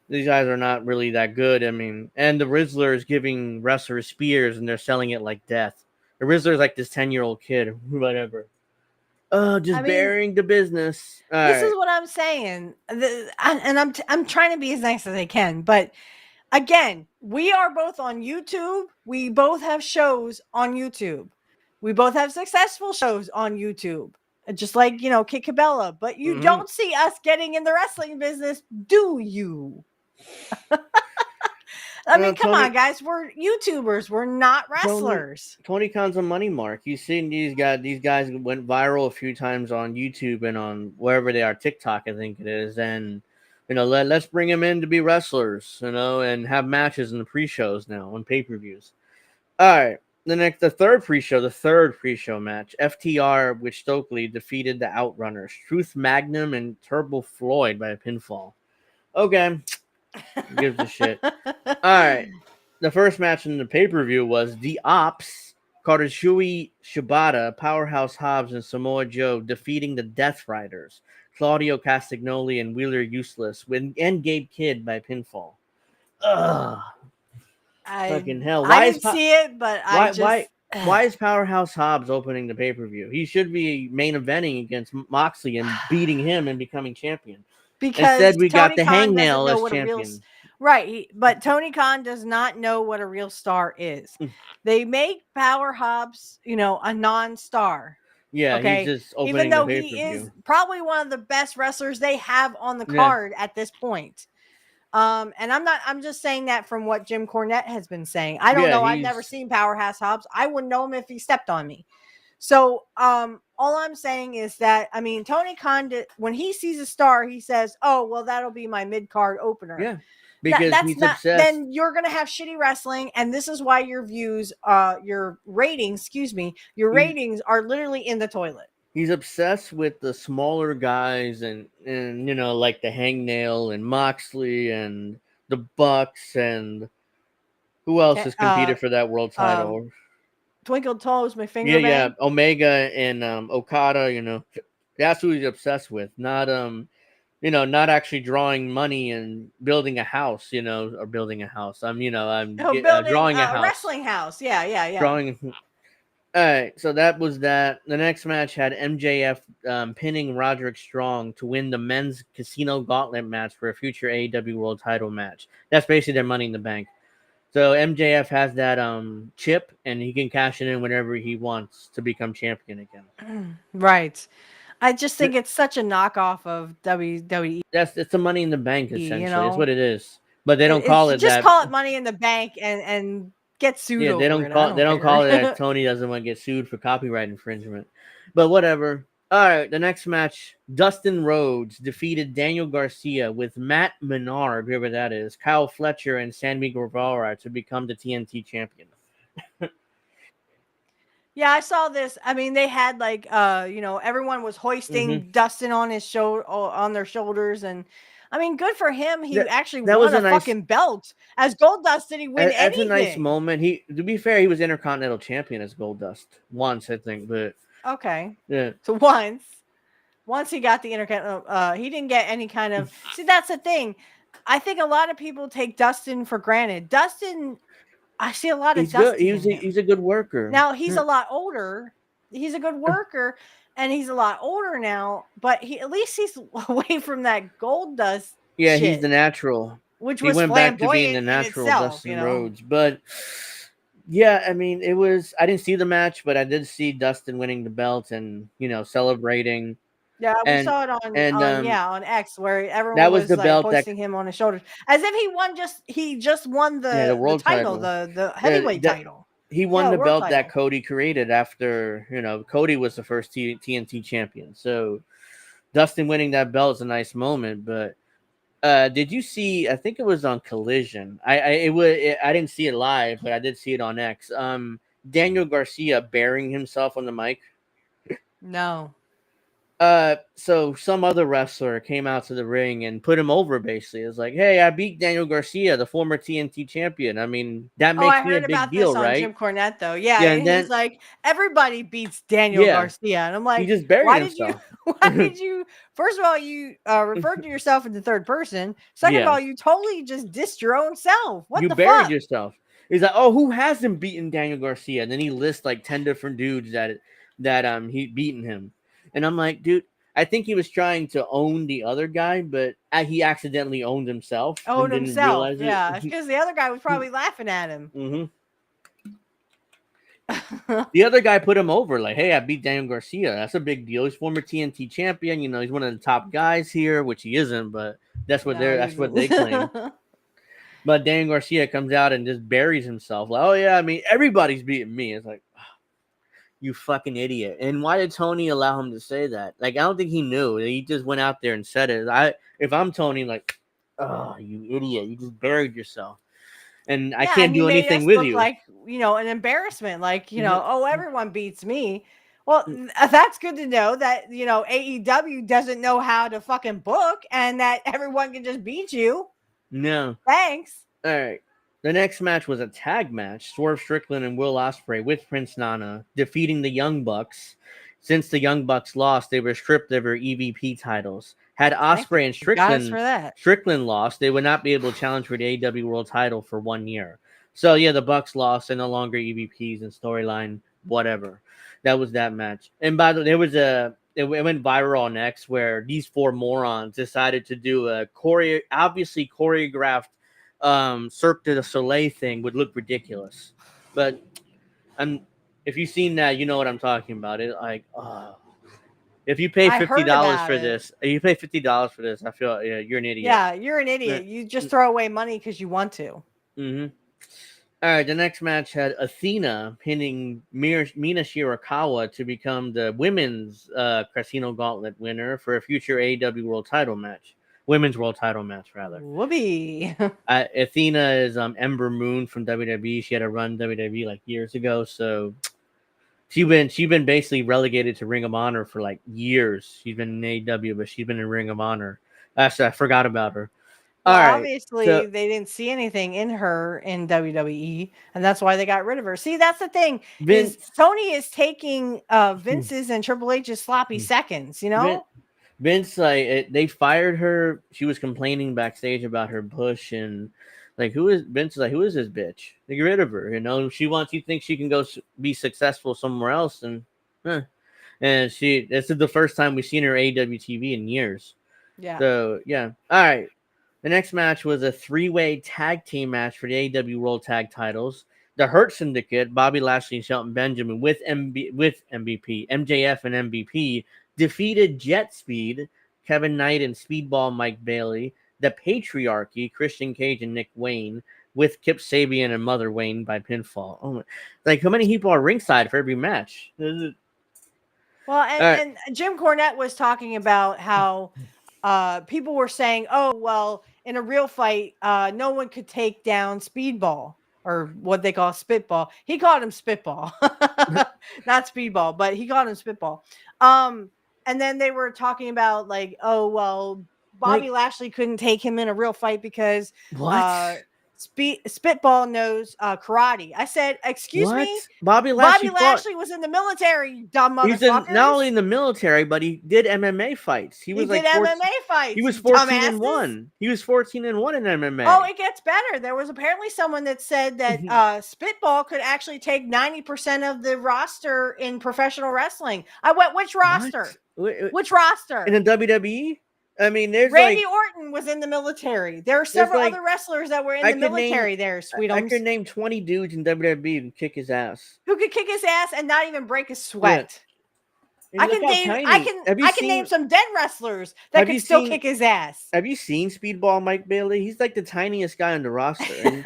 these guys are not really that good. I mean, and the Rizzler is giving wrestlers spears, and they're selling it like death. The Rizzler is like this 10-year-old kid, whatever. Burying the business. This is what I'm saying, and I'm trying to be as nice as I can, but again, we are both on YouTube. We both have shows on YouTube. We both have successful shows on YouTube, just like Kit Cabela. But you don't see us getting in the wrestling business, do you? I mean, come on, guys. We're YouTubers. We're not wrestlers. Tony Khan's a money mark. You've seen these guys. These guys went viral a few times on YouTube and on wherever they are, TikTok, I think it is. And let's bring them in to be wrestlers, and have matches in the pre-shows now on pay-per-views. All right, the third pre-show match. FTR with Stokely defeated the Outrunners, Truth Magnum and Turbo Floyd by a pinfall. Okay. Gives a shit. All right. The first match in the pay-per-view was The Ops, Katsuyori Shibata, Powerhouse Hobbs, and Samoa Joe defeating the Death Riders, Claudio Castagnoli and Wheeler Useless, and Gabe Kidd by pinfall. Ugh. Fucking hell. I didn't see it, but why is Powerhouse Hobbs opening the pay-per-view? He should be main eventing against Moxley and beating him and becoming champion. Because instead we Tony got the Khan Hangnail as what champion. Right, but Tony Khan does not know what a real star is. They make Power Hobbs, a non-star. Yeah, okay? He's just opening even though the he is probably one of the best wrestlers they have on the card at this point. And I'm just saying that from what Jim Cornette has been saying. I don't know. I've never seen Powerhouse Hobbs. I wouldn't know him if he stepped on me. So, all I'm saying is that, I mean, Tony Khan, when he sees a star, he says, oh, well, that'll be my mid-card opener. Yeah. Because he's obsessed. Then you're going to have shitty wrestling. And this is why your views, your ratings are literally in the toilet. He's obsessed with the smaller guys and like the Hangnail and Moxley and the Bucks and who else has competed for that world title? Twinkle Toes, my finger. Yeah. Omega and Okada, that's who he's obsessed with. Not not actually drawing money and building a house, or building a house. Drawing a house. Wrestling house. Yeah. Drawing. All right, so that was that. The next match had MJF pinning Roderick Strong to win the men's Casino Gauntlet match for a future AEW World Title match. That's basically their Money in the Bank. So MJF has that chip, and he can cash it in whenever he wants to become champion again. Right. I just think it's such a knockoff of WWE. It's a Money in the Bank, essentially. That's what it is. But they don't call it that. Just call it Money in the Bank and get sued. Yeah, they don't call it that. Tony doesn't want to get sued for copyright infringement. But whatever. All right, the next match, Dustin Rhodes defeated Daniel Garcia with Matt Menard, whoever that is, Kyle Fletcher, and Sammy Guevara to become the TNT champion. Yeah, I saw this. I mean, they had everyone was hoisting Dustin on their shoulders, and I mean, good for him. He actually won a fucking belt as Goldust. Did he win anything? That's a nice moment. To be fair, he was Intercontinental Champion as Goldust once, I think, but. Okay. Yeah. So once he got the Intercontinental, he didn't get any kind of. See, that's the thing. I think a lot of people take Dustin for granted. I see a lot of Dustin. He's a good worker. Now he's a lot older. He's a good worker, and he's a lot older now. But at least he's away from that Goldust. Yeah, shit, he's the natural. Which he was went back to being the natural itself, Dustin Rhodes, but. Yeah, I mean, I didn't see the match, but I did see Dustin winning the belt and, celebrating. Yeah, we saw it on X, where everyone was the belt hoisting him on his shoulders. As if he just won the world title, the heavyweight title. He won the belt that Cody created after, Cody was the first TNT champion. So, Dustin winning that belt is a nice moment, but did you see? I think it was on Collision. I didn't see it live, but I did see it on X. Daniel Garcia burying himself on the mic. No. So some other wrestler came out to the ring and put him over. Basically, it's like, hey, I beat Daniel Garcia, the former TNT champion. I mean, that Oh, I makes me a heard big about this deal, on right? Jim Cornette, though. Yeah, Yeah, and and he's then like, everybody beats Daniel yeah, Garcia, and I'm he like, just buried why did you? himself. Why did you? First of all, you referred to yourself in the third person. Second of Yeah, all, you totally just dissed your own self. What you the buried fuck? yourself. He's like, oh, who hasn't beaten Daniel Garcia? And then he lists like 10 different dudes that he beaten him, and I'm like, dude. I think he was trying to own the other guy, but he accidentally owned himself and Own didn't himself, realize it. yeah, because the other guy was probably laughing at him. Mm-hmm. The other guy put him over, like, hey, I beat Daniel Garcia. That's a big deal. He's former TNT champion. You know, he's one of the top guys here, which he isn't, but that's what No, that's what they claim. But Daniel Garcia comes out and just buries himself. Like, oh yeah, I mean, everybody's beating me. It's like, oh, you fucking idiot. And why did Tony allow him to say that? Like, I don't think he knew. He just went out there and said it. If I'm Tony, like, oh, you idiot, you just buried yourself. And I can't and he do made anything us with look you. like, an embarrassment. Like, oh, everyone beats me. Well, Mm. that's good to know that, AEW doesn't know how to fucking book and that everyone can just beat you. No. Thanks. All right. The next match was a tag match. Swerve Strickland and Will Ospreay with Prince Nana defeating the Young Bucks. Since the Young Bucks lost, they were stripped of their EVP titles. Had Ospreay and Got us for that. Strickland lost, they would not be able to challenge for the AEW World Title for 1 year. So yeah, the Bucks lost and no longer EVPs and storyline, whatever. That was that match. And by the way, it went viral on X where these four morons decided to do a obviously choreographed Cirque du Soleil thing would look ridiculous. But if you've seen that, you know what I'm talking about. It like, if you pay $50 for this, I feel you're an idiot. Yeah, you're an idiot. You just throw away money because you want to. Mm-hmm. All right, the next match had Athena pinning Mina Shirakawa to become the women's Casino Gauntlet winner for a future AEW World Title match. Women's World Title match, rather. Whoopee. Athena is Ember Moon from WWE. She had a run WWE like years ago, so she's been basically relegated to Ring of Honor for like years. She's been in AEW, but she's been in Ring of Honor. Actually, I forgot about her. Well, all right, obviously, they didn't see anything in her in WWE, and that's why they got rid of her. See, that's the thing. Tony is taking Vince's and Triple H's sloppy seconds, Vince, they fired her. She was complaining backstage about her push and Vince is like, who is this bitch? They get rid of her. You think she can go be successful somewhere else, and this is the first time we've seen her AEW TV in years. Yeah. So yeah. All right. The next match was a 3-way tag team match for the AEW World Tag Titles. The Hurt Syndicate, Bobby Lashley and Shelton Benjamin with MVP, MJF and MVP, defeated Jet Speed, Kevin Knight and Speedball Mike Bailey, the Patriarchy, Christian Cage and Nick Wayne, with Kip Sabian and Mother Wayne by pinfall. Oh my, how many people are ringside for every match? Well, and Jim Cornette was talking about how people were saying, oh, well, in a real fight, no one could take down Speedball, or what they call Spitball. He called him Spitball, not Speedball, but he called him Spitball. And then they were talking about like, oh, well, Bobby Lashley couldn't take him in a real fight because Spitball knows karate. I said, excuse me? Bobby Lashley was in the military, you dumb motherfuckers. He's not only in the military, but he did MMA fights. He did MMA fights. He was 14-1. He was 14-1 in MMA. Oh, it gets better. There was apparently someone that said that Spitball could actually take 90% of the roster in professional wrestling. I went, which roster? Which roster? In the WWE? I mean, there's Randy Orton was in the military. There are several other wrestlers that were in the military there, sweetums. I could name 20 dudes in WWE who kick his ass. Who could kick his ass and not even break a sweat. Yeah. I can name some dead wrestlers that could still kick his ass. Have you seen Speedball Mike Bailey? He's like the tiniest guy on the roster.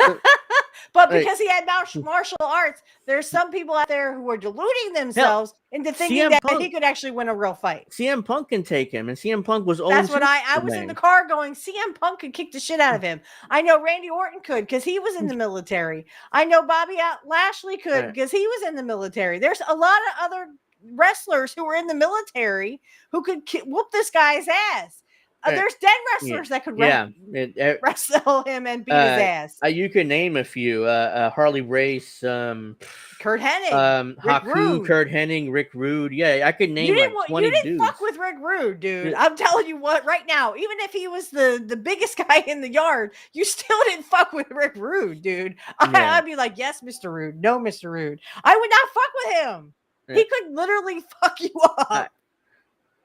But because he had martial arts, there's some people out there who are deluding themselves into thinking that he could actually win a real fight. CM Punk can take him, and CM Punk was That's what I was in the car going, CM Punk could kick the shit out of him. I know Randy Orton could because he was in the military. I know Bobby Lashley could because he was in the military. There's a lot of other wrestlers who were in the military who could whoop this guy's ass. There's dead wrestlers that could wrestle him and beat his ass. You can name a few. Harley Race, Kurt Hennig, Haku, Kurt Hennig, Rick Rude. Yeah, I could name 20 dudes. You didn't fuck with Rick Rude, dude. I'm telling you what, right now, even if he was the biggest guy in the yard, you still didn't fuck with Rick Rude, dude. I'd be like, yes, Mr. Rude. No, Mr. Rude. I would not fuck with him. Yeah. He could literally fuck you up.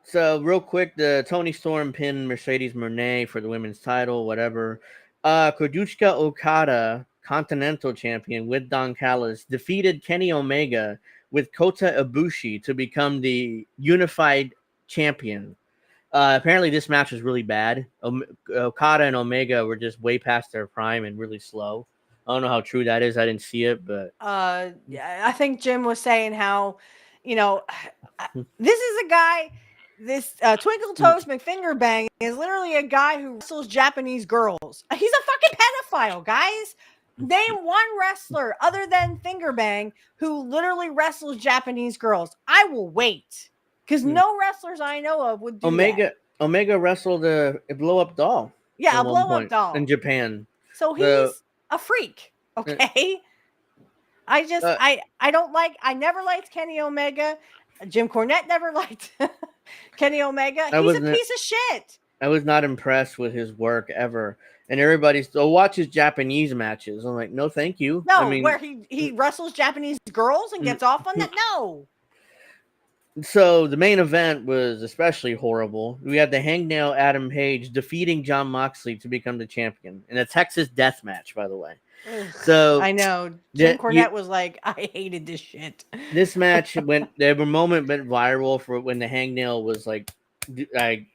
So real quick, the Tony Storm pinned Mercedes Moné for the women's title, whatever. Kazuchika Okada, Continental Champion with Don Callis, defeated Kenny Omega with Kota Ibushi to become the Unified Champion. Apparently this match was really bad. Okada and Omega were just way past their prime and really slow. I don't know how true that is. I didn't see it, but I think Jim was saying how, this is a guy. This Twinkle Toes McFingerbang is literally a guy who wrestles Japanese girls. He's a fucking pedophile, guys. Name one wrestler other than Fingerbang who literally wrestles Japanese girls. I will wait because no wrestlers I know of would do that. Omega wrestled a blow-up doll. Yeah, a blow-up doll in Japan. So he's a freak. Okay. I never liked Kenny Omega. Jim Cornette never liked Kenny Omega. He's a piece of shit. I was not impressed with his work ever. And everybody still watches Japanese matches. I'm like, no, thank you. No, where he wrestles Japanese girls and gets off on that? No. So the main event was especially horrible. We had the Hangnail Adam Page defeating Jon Moxley to become the champion in a Texas death match, by the way. So I know Jim Cornette was like, I hated this shit. This match went viral for when the Hangnail was like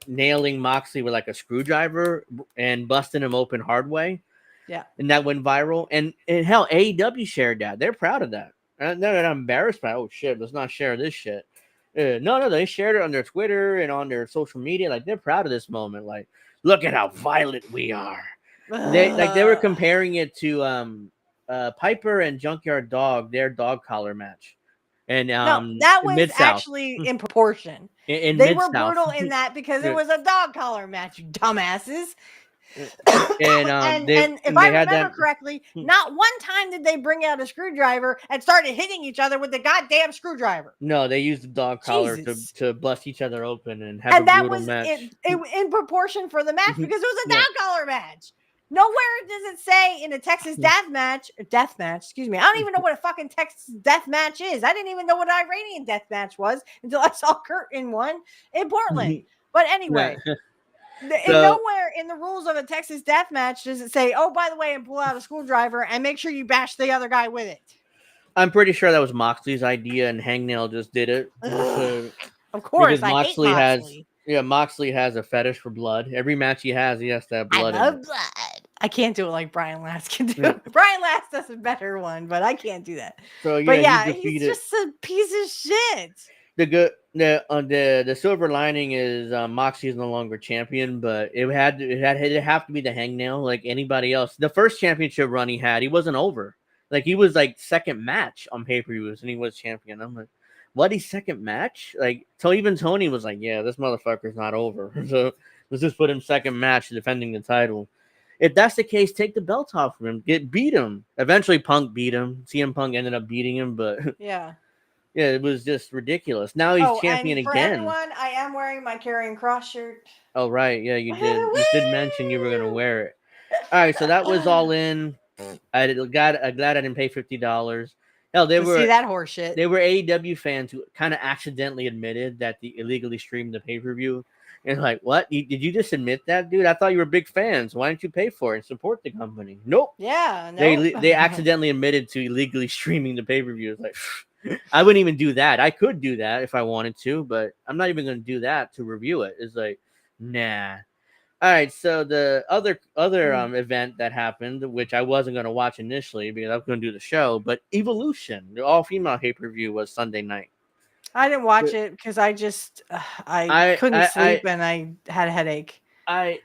nailing Moxley with like a screwdriver and busting him open hard way. Yeah, and that went viral. And hell, AEW shared that. They're proud of that. They're not embarrassed by, oh shit, let's not share this shit. No, they shared it on their Twitter and on their social media. Like they're proud of this moment. Like, look at how violent we are. They were comparing it to Piper and Junkyard Dog, their dog collar match, and that was actually in proportion. They were brutal in that because it was a dog collar match, you dumbasses. And if I remember correctly, not one time did they bring out a screwdriver and started hitting each other with the goddamn screwdriver. No, they used the dog collar to bust each other open and have a brutal match. In proportion for the match because it was a dog collar match. Nowhere does it say in a Texas death match, excuse me. I don't even know what a fucking Texas death match is. I didn't even know what an Iranian death match was until I saw Kurt in one in Portland. But anyway, nowhere in the rules of a Texas death match does it say, oh, by the way, and pull out a screwdriver and make sure you bash the other guy with it. I'm pretty sure that was Moxley's idea and Hangnail just did it. Of course, I hate Moxley. Moxley has a fetish for blood. Every match he has to have blood. I love blood. I can't do it like Brian Last can do. Brian Last does a better one, but I can't do that. So he's just a piece of shit. The silver lining is Moxley is no longer champion, but it had to have to be the Hangnail like anybody else. The first championship run he had, he wasn't over. Like he was like second match on pay-per-views and he was champion. I'm like, what? He's second match? Like, so even Tony was like, yeah, this motherfucker's not over. So let's just put him second match defending the title. If that's the case, take the belt off from him. Beat him. Eventually, Punk beat him. CM Punk ended up beating him, but yeah, it was just ridiculous. Now he's champion again. For everyone, I am wearing my Karrion Kross shirt. Oh right, yeah, you did. You did mention you were gonna wear it. All right, so that was all in. I'm glad I didn't pay $50. Hell, see that horse shit. They were AEW fans who kind of accidentally admitted that they illegally streamed the pay-per-view. And like, what? Did you just admit that, dude? I thought you were big fans. Why didn't you pay for it and support the company? Nope. Yeah, no. They accidentally admitted to illegally streaming the pay-per-view. It's like, I wouldn't even do that. I could do that if I wanted to, but I'm not even going to do that to review it. It's like, nah. All right, so the other event that happened, which I wasn't going to watch initially because I was going to do the show, but Evolution, the all female pay per view, was Sunday night. I didn't watch it because I just I couldn't sleep and I had a headache. I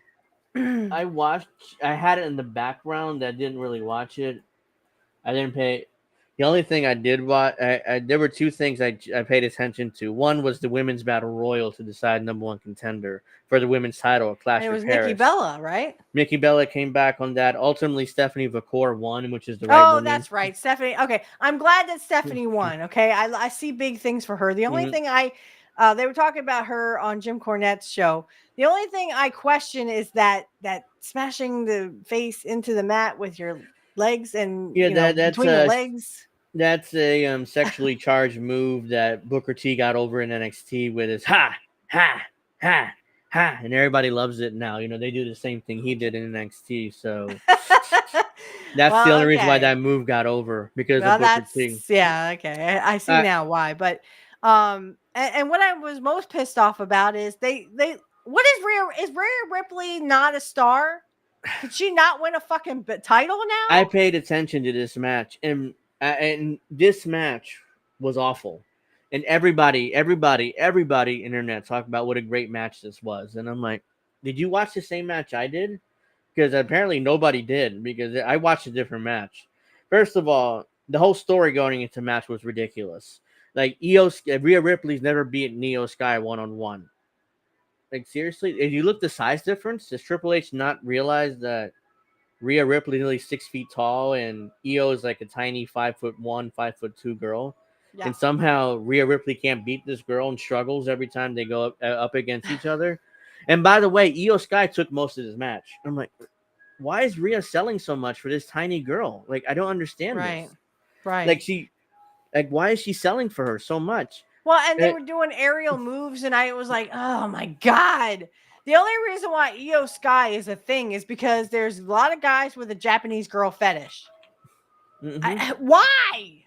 watched. I had it in the background. I didn't really watch it. I didn't pay. The only thing I did watch, there were two things I paid attention to. One was the women's battle royal to decide number one contender for the women's title at Clash and it was of Paris. Nikki Bella, right? Nikki Bella came back on that. Ultimately, Stephanie Vacour won, which is the right woman. Oh, that's right, Stephanie. Okay, I'm glad that Stephanie won. Okay, I see big things for her. The only thing they were talking about her on Jim Cornette's show. The only thing I question is that smashing the face into the mat with your legs and that's between the legs. That's a sexually charged move that Booker T got over in NXT with his ha ha ha ha, and everybody loves it now. They do the same thing he did in NXT, so that's the only reason why that move got over because of Booker T. Yeah, okay, I see now why. But and what I was most pissed off about is they what is Rhea Ripley not a star? Did she not win a fucking title now? I paid attention to this match, and this match was awful. And everybody internet talked about what a great match this was. And I'm like, did you watch the same match I did? Because apparently nobody did, because I watched a different match. First of all, the whole story going into the match was ridiculous. Like, Rhea Ripley's never beaten Io Sky one-on-one. Like, seriously? If you look the size difference, does Triple H not realize that Rhea Ripley is nearly 6 feet tall and Io is like a tiny 5'1", 5'2" girl? Yeah. And somehow Rhea Ripley can't beat this girl and struggles every time they go up against each other. And by the way, Io Sky took most of this match. I'm like, why is Rhea selling so much for this tiny girl? Like, I don't understand this. Right. Like, why is she selling for her so much? Well, and they were doing aerial moves, and I was like, oh my God. The only reason why Io Sky is a thing is because there's a lot of guys with a Japanese girl fetish. Why?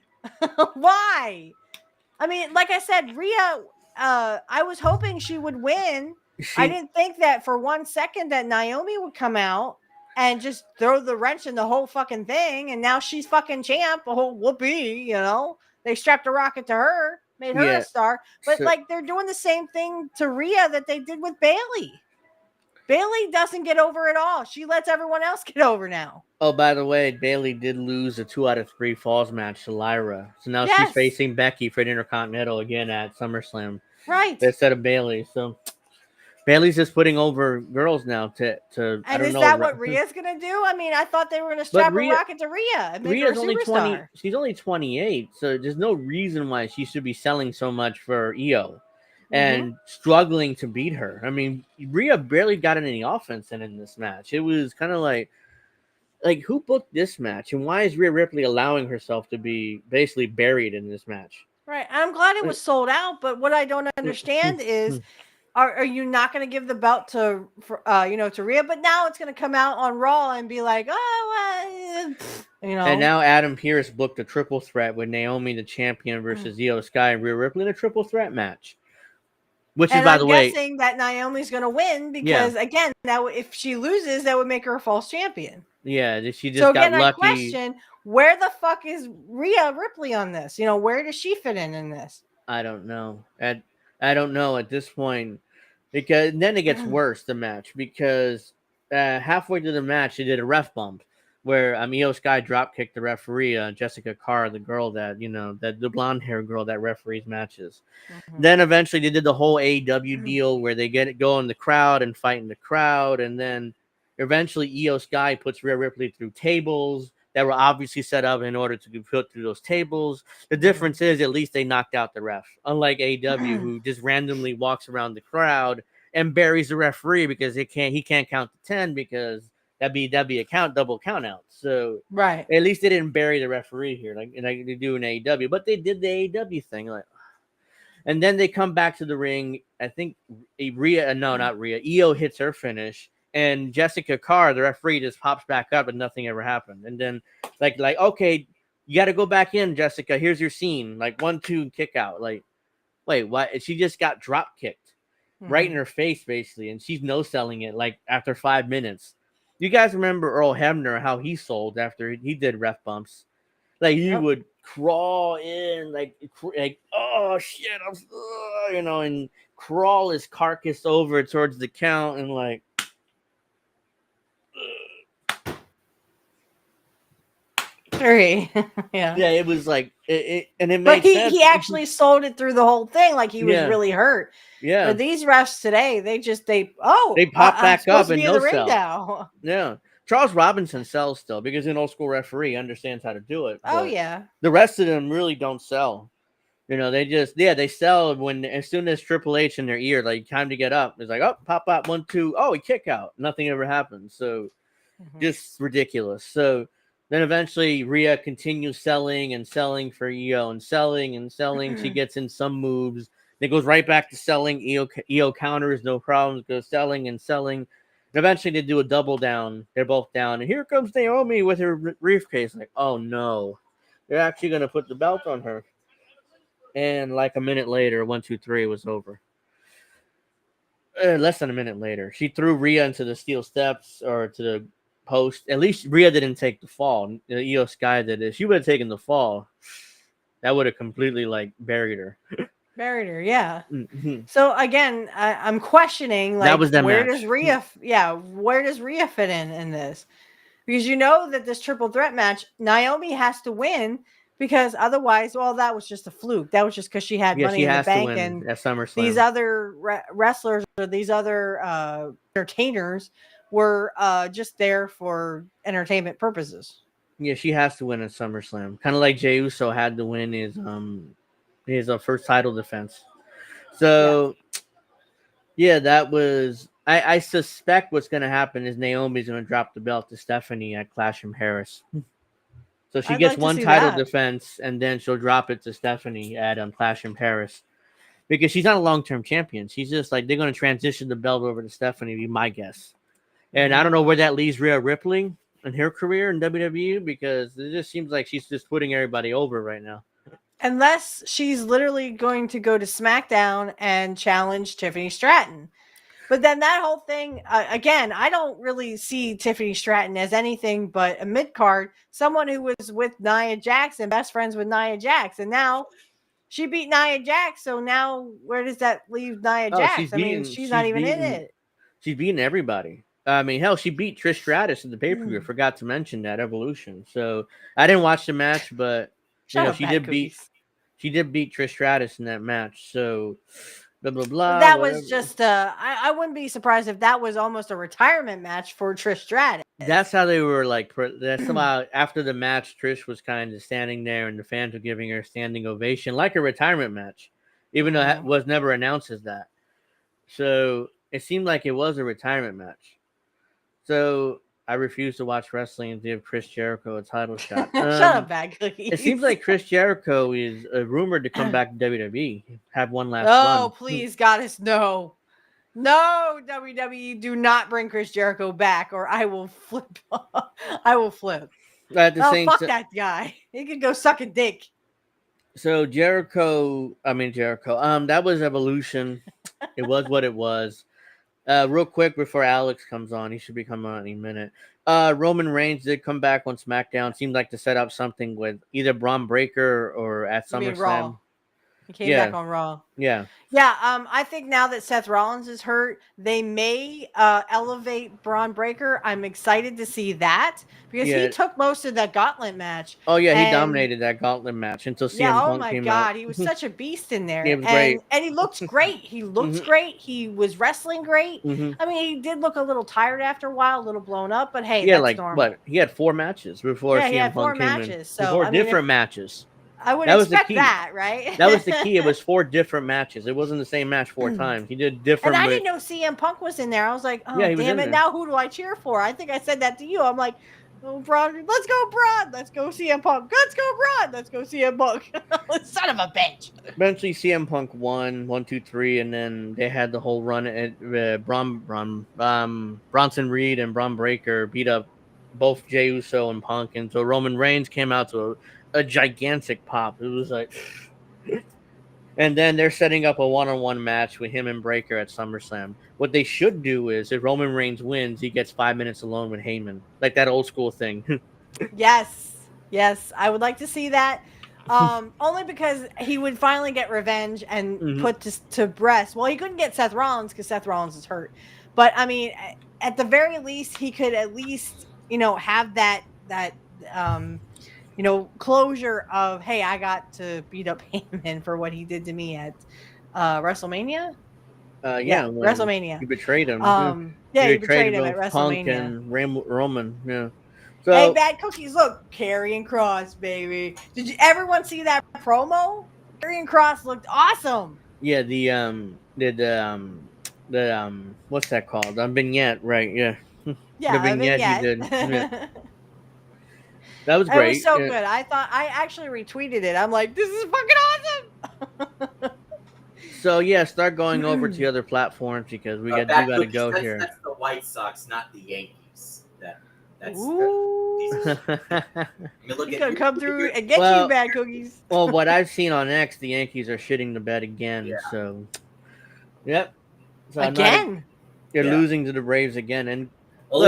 Why? I mean, like I said, Rhea, I was hoping she would win. I didn't think that for 1 second that Naomi would come out and just throw the wrench in the whole fucking thing. And now she's fucking champ, a whole whoopee, They strapped a rocket to her, made her a star. But they're doing the same thing to Rhea that they did with Bayley. Bayley doesn't get over at all. She lets everyone else get over now. Oh, by the way, Bayley did lose a 2 out of 3 falls match to Lyra. So now she's facing Becky for the Intercontinental again at SummerSlam. Right. Instead of Bayley. So Bayley's just putting over girls now to And is that what Rhea's gonna do? I mean, I thought they were gonna strap a rocket to Rhea and make her a superstar. Only 20. She's only 28, so there's no reason why she should be selling so much for Io and struggling to beat her. I mean, Rhea barely got any offense in this match. It was kind of like who booked this match, and why is Rhea Ripley allowing herself to be basically buried in this match? Right. I'm glad it was sold out, but what I don't understand is, are you not going to give the belt to Rhea? But now it's going to come out on Raw and be like, And now Adam Pearce booked a triple threat with Naomi, the champion, versus Io Sky and Rhea Ripley in a triple threat match. Which is, by the way, guessing that Naomi's going to win because again, that if she loses, that would make her a false champion. Yeah, she just got lucky. I question, where the fuck is Rhea Ripley on this? Where does she fit in this? I don't know. I don't know at this point, because then it gets worse, the match, because halfway through the match, they did a ref bump where Io Sky drop kicked the referee, Jessica Carr, the girl that, the blonde hair girl that referees matches. Then eventually they did the whole AEW deal where they go in the crowd and fight in the crowd. And then eventually Io Sky puts Rhea Ripley through tables that were obviously set up in order to be put through those tables. The difference is at least they knocked out the ref, unlike AEW, who just randomly walks around the crowd and buries the referee because he can't count to 10 because that'd be a double count out. So right, at least they didn't bury the referee here like they do in AEW, but they did the AEW thing and then they come back to the ring. I think not Rhea. Io hits her finish. And Jessica Carr, the referee, just pops back up and nothing ever happened. And then, like, okay, you got to go back in, Jessica. Here's your scene. 1, 2, kick out. Wait, what? She just got drop kicked. right in her face, basically, and she's no-selling it like after 5 minutes. You guys remember Earl Hebner, how he sold after he did ref bumps? Like he would crawl in, like oh shit, and crawl his carcass over towards the count, and like. Yeah, it was like and it but made sense. He actually sold it through the whole thing, like he was really hurt. Yeah, but these refs today, they pop back up and be in the ring now. Yeah, Charles Robinson sells still because an old school referee understands how to do it. Oh yeah, the rest of them really don't sell. They just they sell when as soon as Triple H in their ear, like time to get up. It's like, oh, pop out 1, 2, oh, he kick out. Nothing ever happens. So just ridiculous. So then eventually Rhea continues selling and selling for Io and selling and selling. She gets in some moves. Then goes right back to selling. Io counters, no problems. Goes selling and selling. And eventually they do a double down. They're both down. And here comes Naomi with her briefcase. Like, oh no. They're actually going to put the belt on her. And like a minute later, 1, 2, 3 was over. Less than a minute later, she threw Rhea into the steel steps or to the post. At least Rhea didn't take the fall. Io Sky did it. She would have taken the fall. That would have completely like buried her. Yeah. So again, I'm questioning like that was that where match. does Rhea? Where does Rhea fit in this? Because that this triple threat match, Naomi has to win. Because otherwise, that was just a fluke. That was just because she had money in the bank, and at SummerSlam. These other wrestlers or these other entertainers were just there for entertainment purposes. Yeah, she has to win at SummerSlam. Kind of like Jey Uso had to win his first title defense. So, that was. I suspect what's going to happen is Naomi's going to drop the belt to Stephanie at Clash in Paris. So she gets one title defense, and then she'll drop it to Stephanie at Clash in Paris. Because she's not a long-term champion. She's just like, they're going to transition the belt over to Stephanie, be my guess. And I don't know where that leaves Rhea Ripley in her career in WWE, because it just seems like she's just putting everybody over right now. Unless she's literally going to go to SmackDown and challenge Tiffany Stratton. But then that whole thing, again, I don't really see Tiffany Stratton as anything but a mid-card, someone who was with Nia Jax and best friends with Nia Jax. And now she beat Nia Jax, so now where does that leave Nia Jax? She's not even in it. She's beating everybody. I mean, hell, she beat Trish Stratus in the pay-per-view. Forgot to mention that Evolution. So I didn't watch the match, but she did beat Trish Stratus in that match. So blah blah blah. That was just I wouldn't be surprised if that was almost a retirement match for Trish Stratus. That's how they were like. That's somehow after the match, Trish was kind of standing there, and the fans were giving her a standing ovation, like a retirement match, even though it was never announced as that. So it seemed like it was a retirement match. So I refuse to watch wrestling and give Chris Jericho a title shot. Shut up, bad cookies. It seems like Chris Jericho is rumored to come back to WWE, have one last run. Oh, please, Goddess, no. No, WWE, do not bring Chris Jericho back, or I will flip. I will flip. At the same fuck that guy. He could go suck a dick. So Jericho, that was Evolution. It was what it was. Real quick before Alex comes on, he should be coming on any minute. Roman Reigns did come back on SmackDown. Seemed like to set up something with either Braun Breaker or at SummerSlam. He came back on Raw. Yeah. I think now that Seth Rollins is hurt, they may elevate Braun Breaker. I'm excited to see that because he took most of that gauntlet match. Oh yeah, he dominated that gauntlet match until CM Punk came out. Oh my god, he was such a beast in there. He was great. And he looked great. He looked great. He was wrestling great. I mean, he did look a little tired after a while, a little blown up, but hey, that's normal. But he had 4 matches before CM Punk came in. So 4 different matches. I would expect that, right? That was the key. It was 4 different matches. It wasn't the same match 4 times. He did different. And I didn't know CM Punk was in there. I was like, oh, damn it. Now who do I cheer for? I think I said that to you. I'm like, oh, Braun, let's go, Braun. Let's go CM Punk. Let's go, Braun. Let's go CM Punk. Son of a bitch. Eventually, CM Punk won 1, 2, 3, and then they had the whole run at Bronson Reed and Braun Breaker beat up both Jey Uso and Punk. And so Roman Reigns came out to a gigantic pop. It was like, And then they're setting up a one-on-one match with him and Breaker at SummerSlam. What they should do is, if Roman Reigns wins, he gets 5 minutes alone with Heyman, like that old school thing. Yes, I would like to see that. Only because he would finally get revenge and put to rest. Well, he couldn't get Seth Rollins because Seth Rollins is hurt. But I mean, at the very least, he could at least have that closure of, hey, I got to beat up Heyman for what he did to me at WrestleMania. WrestleMania. You betrayed him. He betrayed him at WrestleMania. Punk and Roman. Yeah. So, hey, Bad Cookies, look, Karrion Kross, baby. Did everyone see that promo? Karrion Kross looked awesome. Yeah, the what's that called? Vignette, right? Yeah. Yeah, the vignette he did. Yeah. That was great. It was so good. I actually retweeted it. I'm like, this is fucking awesome. So yeah, start going over to the other platforms because we got to go here. That's the White Sox, not the Yankees. That's Ooh. He's gonna come through and get you, Bad Cookies. Well, what I've seen on X, the Yankees are shitting the bed again. Yeah. So, yep. So again, they're losing to the Braves again, and at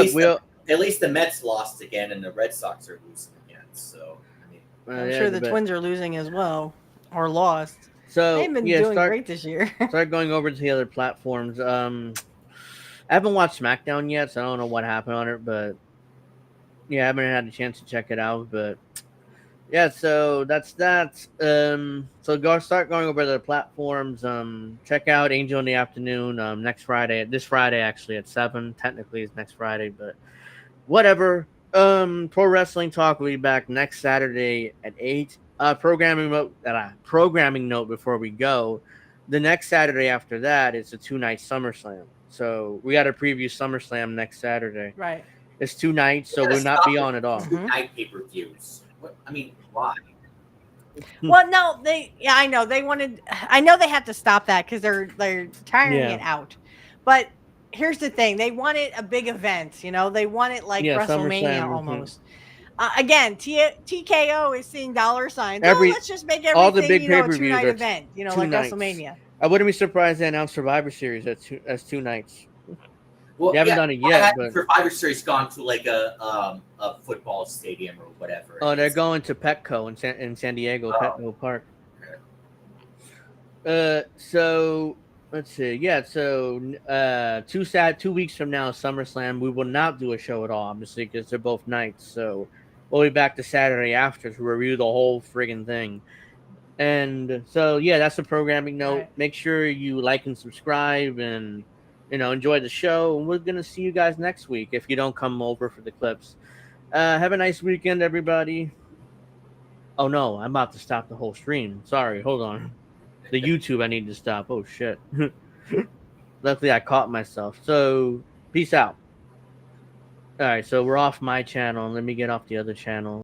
least the Mets lost again, and the Red Sox are losing again. So, I mean, I'm sure the Twins are losing as well, or lost. So they've been doing great this year. Start going over to the other platforms. I haven't watched SmackDown yet, so I don't know what happened on it, but yeah, I haven't had a chance to check it out. But yeah, so that's that. So start going over the platforms. Check out Angel in the Afternoon this Friday actually at 7. Technically it's next Friday, but whatever. Pro Wrestling Talk will be back next Saturday at 8. Programming note before we go. The next Saturday after that is a 2-night SummerSlam. So we got to preview SummerSlam next Saturday. Right. It's 2 nights, so we'll not be on at all. 2-night pay-per-views. I mean, why? Well, no, I know they wanted. I know they have to stop that because they're tiring it out. But here's the thing: they wanted a big event. They want it like WrestleMania almost. Again, TKO is seeing dollar signs. Let's just make everything all the big pay-per-views a 2-night event. Like nights. WrestleMania. I wouldn't be surprised they announced Survivor Series as 2 nights. Well, they haven't done it yet. But Survivor Series gone to like a football stadium or whatever. Oh, they're going to Petco in San Diego, Petco Park. Okay. So let's see. Yeah, so 2 weeks from now, SummerSlam, we will not do a show at all, obviously, because they're both nights. So we'll be back to Saturday after to review the whole friggin' thing. And so yeah, that's the programming note. Right. Make sure you like and subscribe and enjoy the show. And we're gonna see you guys next week if you don't come over for the clips. Have a nice weekend, everybody. Oh no, I'm about to stop the whole stream. Sorry, hold on. The YouTube I need to stop. Oh shit. Luckily I caught myself. So peace out. All right, so we're off my channel. Let me get off the other channel.